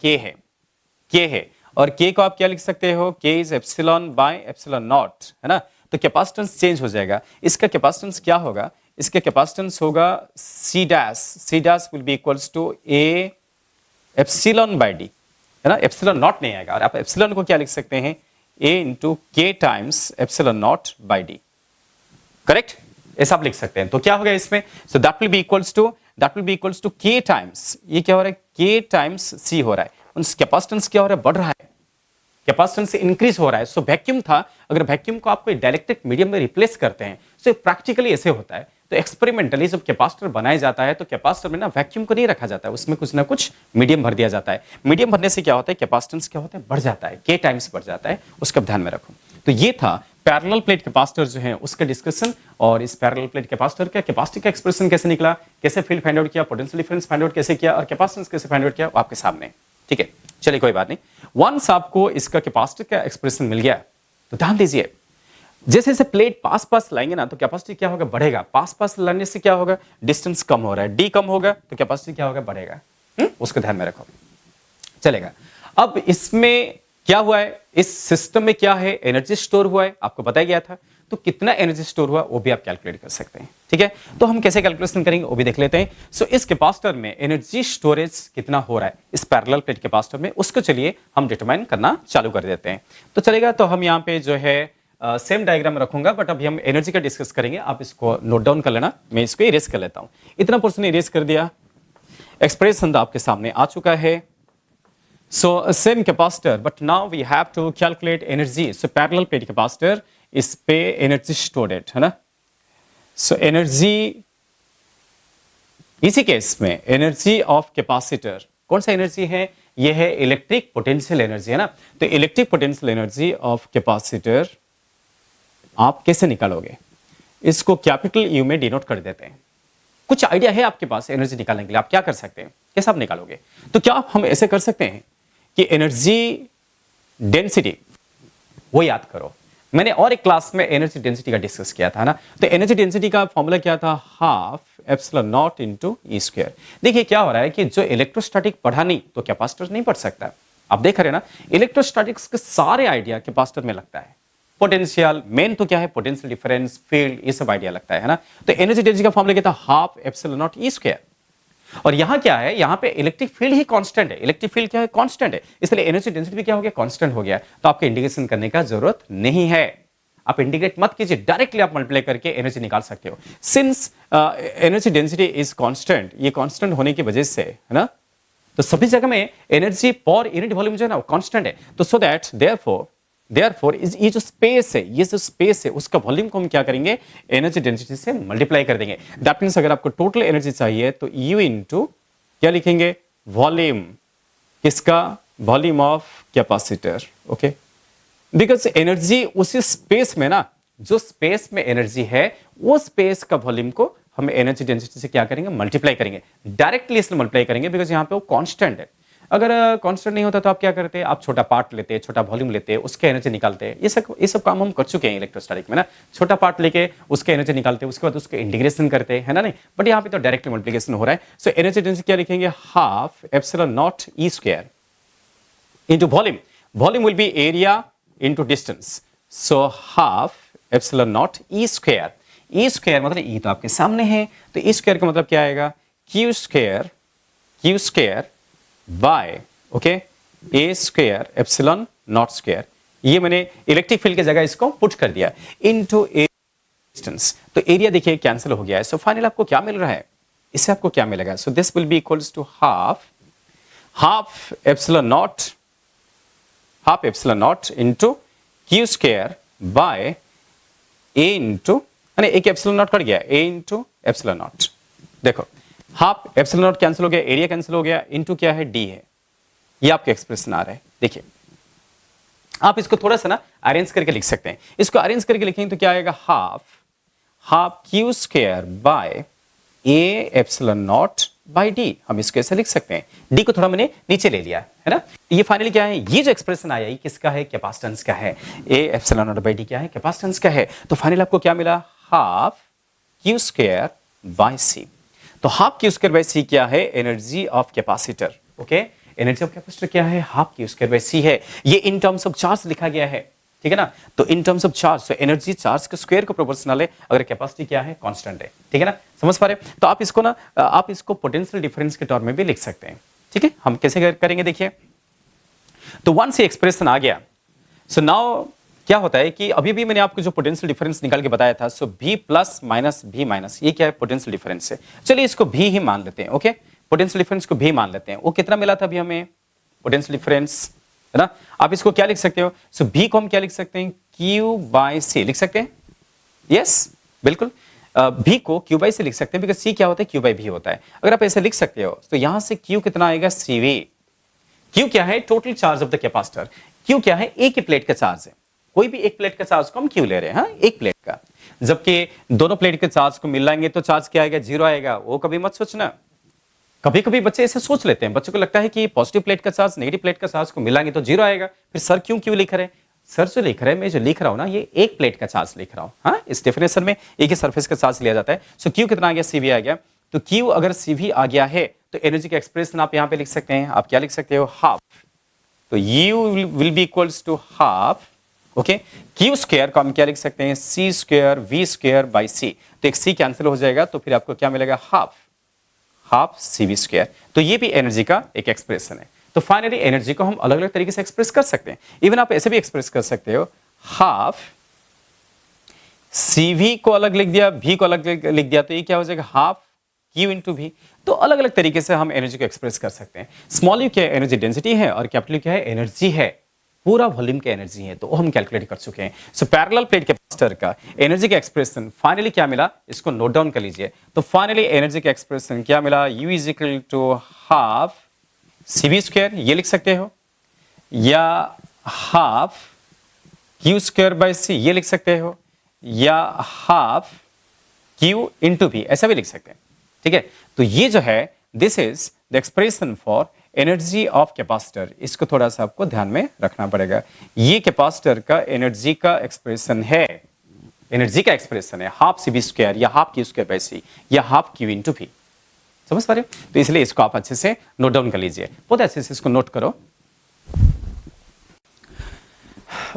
के है, और के को आप क्या लिख सकते हो? के is epsilon bye epsilon not, है ना? तो कैपेसिटेंस चेंज हो जाएगा। इसका कैपेसिटेंस क्या होगा? इसका कैपेसिटेंस होगा C dash will be equals to A epsilon by D, है ना? एप्सिलॉन नॉट नहीं आएगा, और आप एप्सिलॉन को क्या लिख सकते हैं? a into K times epsilon naught by D, correct? ऐसा आप लिख सकते हैं। तो क्या होगा इसमें? So that will be equals to K times, ये क्या हो रहा है? के टाइम्स सी हो रहा है। उस कैपेसिटेंस क्या हो रहा है? बढ़ रहा है, कैपेसिटेंस इंक्रीज हो रहा है। सो वैक्यूम था, अगर वैक्यूम को आप कोई डाइलेक्ट्रिक मीडियम में रिप्लेस करते हैं, सो प्रैक्टिकली ऐसे होता है। तो एक्सपेरिमेंटली जब कैपेसिटर बनाया जाता है तो कैपेसिटर में ना वैक्यूम को नहीं रखा जाता है, उसमें कुछ ना कुछ मीडियम भर दिया जाता है। मीडियम भरने से क्या होता है? कैपेसिटेंस क्या होता है? बढ़ जाता है, के टाइम्स बढ़ जाता है। उसका ध्यान में रखो। तो ये था पैरेलल प्लेट कैपेसिटर जो है उसका डिस्कशन, और इस पैरेलल प्लेट कैपेसिटर का कैपेसिटी का एक्सप्रेशन कैसे निकला, कैसे फील्ड फाइंड आउट किया, पोटेंशियल डिफरेंस फाइंड आउट कैसे किया, और कैपेसिटेंस कैसे फाइंड आउट किया, वो आपके सामने। ठीक है, चलिए कोई बात नहीं। वंस आपको इसका कैपेसिटर का एक्सप्रेशन मिल गया तो ध्यान दीजिए, जैसे जैसे प्लेट पास पास लाएंगे ना तो कैपेसिटी क्या होगा? बढ़ेगा। पास पास लाने से क्या होगा? डिस्टेंस कम हो रहा है, डी कम होगा तो कैपेसिटी क्या होगा? बढ़ेगा। उसको ध्यान में रखो, चलेगा। अब इसमें क्या हुआ है? इस सिस्टम में क्या है? एनर्जी स्टोर हुआ है, आपको बताया गया था। तो कितना एनर्जी स्टोर हुआ वो भी आप कैलकुलेट कर सकते हैं। ठीक है, तो हम कैसे कैलकुलेशन करेंगे वो भी देख लेते हैं। सो इस कैपेसिटर में एनर्जी स्टोरेज कितना हो रहा है इस पैरेलल प्लेट कैपेसिटर में, उसको चलिए हम डिटरमाइन करना चालू कर देते हैं। तो चलेगा, तो हम यहाँ पे जो है सेम डायग्राम रखूंगा, बट अभी हम एनर्जी का डिस्कस करेंगे। आप इसको नोट डाउन कर लेना, मैं इसको इरेज कर लेता हूं। इतना पोर्शन इरेज कर दिया, एक्सप्रेशन आपके सामने आ चुका है। So same capacitor, but now we have to calculate energy. So parallel plate capacitor, इस पे एनर्जी स्टोर्ड है ना? सो एनर्जी, इसी केस में एनर्जी ऑफ कैपेसिटर कौन सा एनर्जी है? ये है इलेक्ट्रिक पोटेंशियल एनर्जी, है ना? तो electric potential energy of capacitor आप कैसे निकालोगे? इसको कैपिटल यू में डिनोट कर देते हैं। कुछ आइडिया है आपके पास एनर्जी निकालने के लिए? आप क्या कर सकते हैं, कैसे आप निकालोगे? तो क्या हम ऐसे कर सकते हैं कि एनर्जी डेंसिटी, वो याद करो, मैंने और एक क्लास में एनर्जी डेंसिटी का डिस्कस किया था ना। तो एनर्जी डेंसिटी का फॉर्मूला क्या था? Half epsilon naught into E square. देखिए क्या हो रहा है कि जो इलेक्ट्रोस्टैटिक पढ़ा नहीं तो कैपेसिटर नहीं पढ़ सकता। आप देख रहे हैं ना, इलेक्ट्रोस्टैटिक्स के सारे आइडिया कैपेसिटर में लगता है। पोटेंशियल मेन तो क्या है? पोटेंशियल डिफरेंस, फील्ड, ये सब आइडिया लगता है ना। तो एनर्जी डेंसिटी का फॉर्मूला क्या था? Half epsilon not E square. और यहां क्या है? यहां पे इलेक्ट्रिक फील्ड ही कांस्टेंट है। इलेक्ट्रिक फील्ड क्या है? कांस्टेंट है, इसलिए एनर्जी डेंसिटी भी क्या हो गया? कांस्टेंट हो गया। तो आपको इंटीग्रेशन करने का जरूरत नहीं है, आप इंटीग्रेट मत कीजिए, डायरेक्टली आप मल्टीप्लाई करके एनर्जी निकाल सकते हो। Since energy density is constant, ये कांस्टेंट होने की वजह से, है ना, तो सभी जगह में एनर्जी पर यूनिट वॉल्यूम जो है ना वो कांस्टेंट है। तो सो दैट देयरफॉर देयरफॉर ये जो स्पेस है, ये जो स्पेस है उसका वॉल्यूम को हम क्या करेंगे, एनर्जी डेंसिटी से मल्टीप्लाई कर देंगे। दैट मीन्स अगर आपको टोटल एनर्जी चाहिए तो यू इनटू क्या लिखेंगे, वॉल्यूम, किसका, volume of capacitor. Okay, because energy उसी स्पेस में ना, जो स्पेस में एनर्जी है वो स्पेस का वॉल्यूम को हम एनर्जी डेंसिटी से क्या करेंगे, मल्टीप्लाई करेंगे। डायरेक्टली इसलिए मल्टीप्लाई करेंगे बिकॉज यहाँ पे वो कांस्टेंट है। अगर कांस्टेंट नहीं होता तो आप क्या करते हैं, आप छोटा पार्ट लेते हैं, छोटा वॉल्यूम लेते हैं, उसके एनर्जी निकालते हैं। ये सब काम हम कर चुके हैं इलेक्ट्रोस्टैटिक में ना, छोटा पार्ट लेके उसके एनर्जी निकालते हैं, उसके बाद उसके इंटीग्रेशन करते हैं, है ना नहीं। बट यहाँ पे तो डायरेक्टली मल्टीप्लिकेशन हो रहा है। सो एनर्जी डेंसिटी क्या लिखेंगे, half epsilon not E square into volume. Volume will be area into distance. So half epsilon naught e square. E square मतलब e तो आपके सामने है, तो e square का मतलब क्या आएगा, q square by okay a square epsilon naught square। ये मैंने इलेक्ट्रिक फील्ड की जगह इसको पुट कर दिया into a distance। तो एरिया देखिए कैंसिल हो गया है। सो फाइनल आपको क्या मिल रहा है, इससे आपको क्या मिलेगा, so this will be equals to half epsilon naught into q square by a into, यानी एक epsilon naught कट गया, a into epsilon naught। देखो हाफ epsilon naught कैंसिल हो गया, एरिया कैंसिल हो गया, into क्या है, d है। ये आपके एक्सप्रेशन आ रहा है। देखिए आप इसको थोड़ा सा ना अरेंज करके लिख सकते हैं। इसको अरेंज करके लिखेंगे तो क्या आएगा, half q square by a epsilon naught by D. हम इसको ऐसे लिख सकते हैं, डी को थोड़ा मैंने नीचे ले लिया है ना। ये फाइनली क्या है, ये जो एक्सप्रेशन आया ये किसका है, कैपेसिटेंस का है। ए एप्सिलॉन नॉट बाई डी क्या है, कैपेसिटेंस का है। तो फाइनली आपको क्या मिला, half Q square by C. तो हाफ क्यू स्क्वायर बाई सी क्या है, energy of capacitor. Okay, energy of capacitor क्या है, हाफ क्यू स्क्वायर बाई सी है। ये इन टर्म्स ऑफ चार्ज लिखा गया है, ठीक है ना। तो इन टर्म्स ऑफ चार्ज, तो एनर्जी चार्ज के स्क्वायर को प्रोपोर्शनल है, अगर कैपेसिटी क्या है, कांस्टेंट है, ठीक है ना। समझ पा रहे हैं। तो आप इसको पोटेंशियल डिफरेंस के टर्म में भी लिख सकते हैं, ठीक है। हम कैसे करेंगे देखिए, तो वंस ये एक्सप्रेशन आ गया, सो नाउ क्या होता है कि अभी भी मैंने आपको जो पोटेंशियल डिफरेंस निकाल के बताया था, सो v plus minus v minus, ये क्या है, पोटेंशियल डिफरेंस है। चलिए इसको v ही मान लेते हैं। ओके, पोटेंशियल डिफरेंस को v मान लेते हैं। वो कितना मिला था अभी हमें, पोटेंशियल डिफरेंस, है ना। आप इसको क्या लिख सकते हो, सो v को हम क्या लिख सकते हैं, q बाय c लिख सकते हैं। यस बिल्कुल, v को q बाय c लिख सकते हैं, बिकॉज c क्या होता है, q बाय v होता है। अगर आप ऐसे लिख सकते हो तो यहां से q कितना आएगा, cv। q क्या है, total charge of the capacitor. q क्या है, एक ही प्लेट का चार्ज है। कोई भी एक प्लेट का चार्ज को हम q ले रहे हैं, हाँ, एक प्लेट का। जबकि दोनों प्लेट के चार्ज को मिलाएंगे तो चार्ज क्या आएगा, जीरो आएगा। वो कभी मत सोचना। कभी कभी बच्चे ऐसे सोच लेते हैं, बच्चों को लगता है कि पॉजिटिव प्लेट का चार्ज नेगेटिव प्लेट का चार्ज को मिलाएंगे तो जीरो आएगा। फिर सर क्यों लिख रहे हैं, सर जो लिख रहे हैं, मैं जो लिख रहा हूं ना, ये एक प्लेट का चार्ज लिख रहा हूं। हाँ, इस डेफिनेशन में एक ही सरफेस का चार्ज लिया जाता है। सो क्यू कितना आ गया, सीवी आ गया। तो क्यू अगर सीवी आ गया है तो एनर्जी का एक्सप्रेशन आप यहां पे लिख सकते हैं। आप क्या लिख सकते हो, हाफ। तो U will be equals to half, okay, Q square को हम क्या लिख सकते हैं, C square V square by C. तो एक सी कैंसिल हो जाएगा, तो फिर आपको क्या मिलेगा, हाफ सी वी स्क्वायर। तो ये भी एनर्जी का एक एक्सप्रेशन है। तो फाइनली एनर्जी को हम अलग अलग तरीके से एक्सप्रेस कर सकते हैं। इवन आप ऐसे भी एक्सप्रेस कर सकते हो, हाफ CV को अलग लिख दिया, V को अलग लिख दिया, तो ये क्या हो जाएगा, हाफ Q इंटू V। तो अलग अलग तरीके से हम एनर्जी को एक्सप्रेस कर सकते हैं। स्मॉल यू क्या है, एनर्जी डेंसिटी है, और कैपिटल क्या है, एनर्जी है, पूरा वॉल्यूम की एनर्जी है। तो वो हम कैलकुलेट कर चुके हैं। सो पैरेलल प्लेट कैपेसिटर का एनर्जी का एक्सप्रेशन फाइनली क्या मिला, इसको नोट डाउन कर लीजिए। तो फाइनली एनर्जी का एक्सप्रेशन क्या मिला, U is equal to half CV square, ये लिख सकते हो, या half Q square by C, ये लिख सकते हो, या हाफ Q इंटू V, ऐसा भी लिख सकते हैं, ठीक है। तो ये जो है, this is the expression for energy of capacitor. इसको थोड़ा सा आपको ध्यान में रखना पड़ेगा। ये कैपेसिटर का एनर्जी का एक्सप्रेशन है, एनर्जी का एक्सप्रेशन है हाफ CV स्क्वायर या half Q square by C या हाफ Q इंटू V। समझ पा रहे हो। तो इसलिए इसको आप अच्छे से नोट डाउन कर लीजिए, बहुत अच्छे से इसको नोट करो।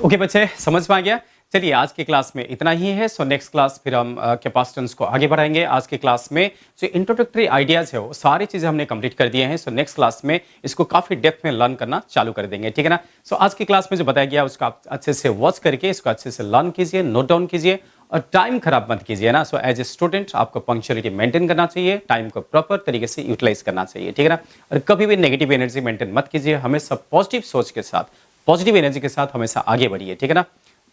ओके बच्चे, समझ में आ गया। चलिए आज की क्लास में इतना ही है। सो नेक्स्ट क्लास फिर हम कैपेसिटेंस को आगे बढ़ाएंगे। आज की क्लास में जो इंट्रोडक्टरी आइडियाज है वो सारी चीजें हमने कंप्लीट कर दिए हैं। सो नेक्स्ट क्लास में इसको काफी डेप्थ में लर्न करना चालू कर देंगे, ठीक है ना। सो आज की क्लास में जो बताया गया उसको आप अच्छे से वॉच करके इसको अच्छे से लर्न कीजिए, नोट डाउन कीजिए, और टाइम खराब मत कीजिए ना। सो एज ए स्टूडेंट आपको पंक्चुअलिटी मेंटेन करना चाहिए, टाइम को प्रॉपर तरीके से यूटिलाइज करना चाहिए, ठीक है ना। और कभी भी नेगेटिव एनर्जी मेंटेन मत कीजिए, हमेशा पॉजिटिव सोच के साथ पॉजिटिव एनर्जी के साथ हमेशा आगे बढ़िए, ठीक है ना?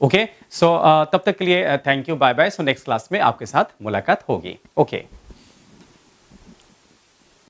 ओके, सो तब तक के लिए thank you, bye bye. So next class में आपके साथ मुलाकात होगी। ओके।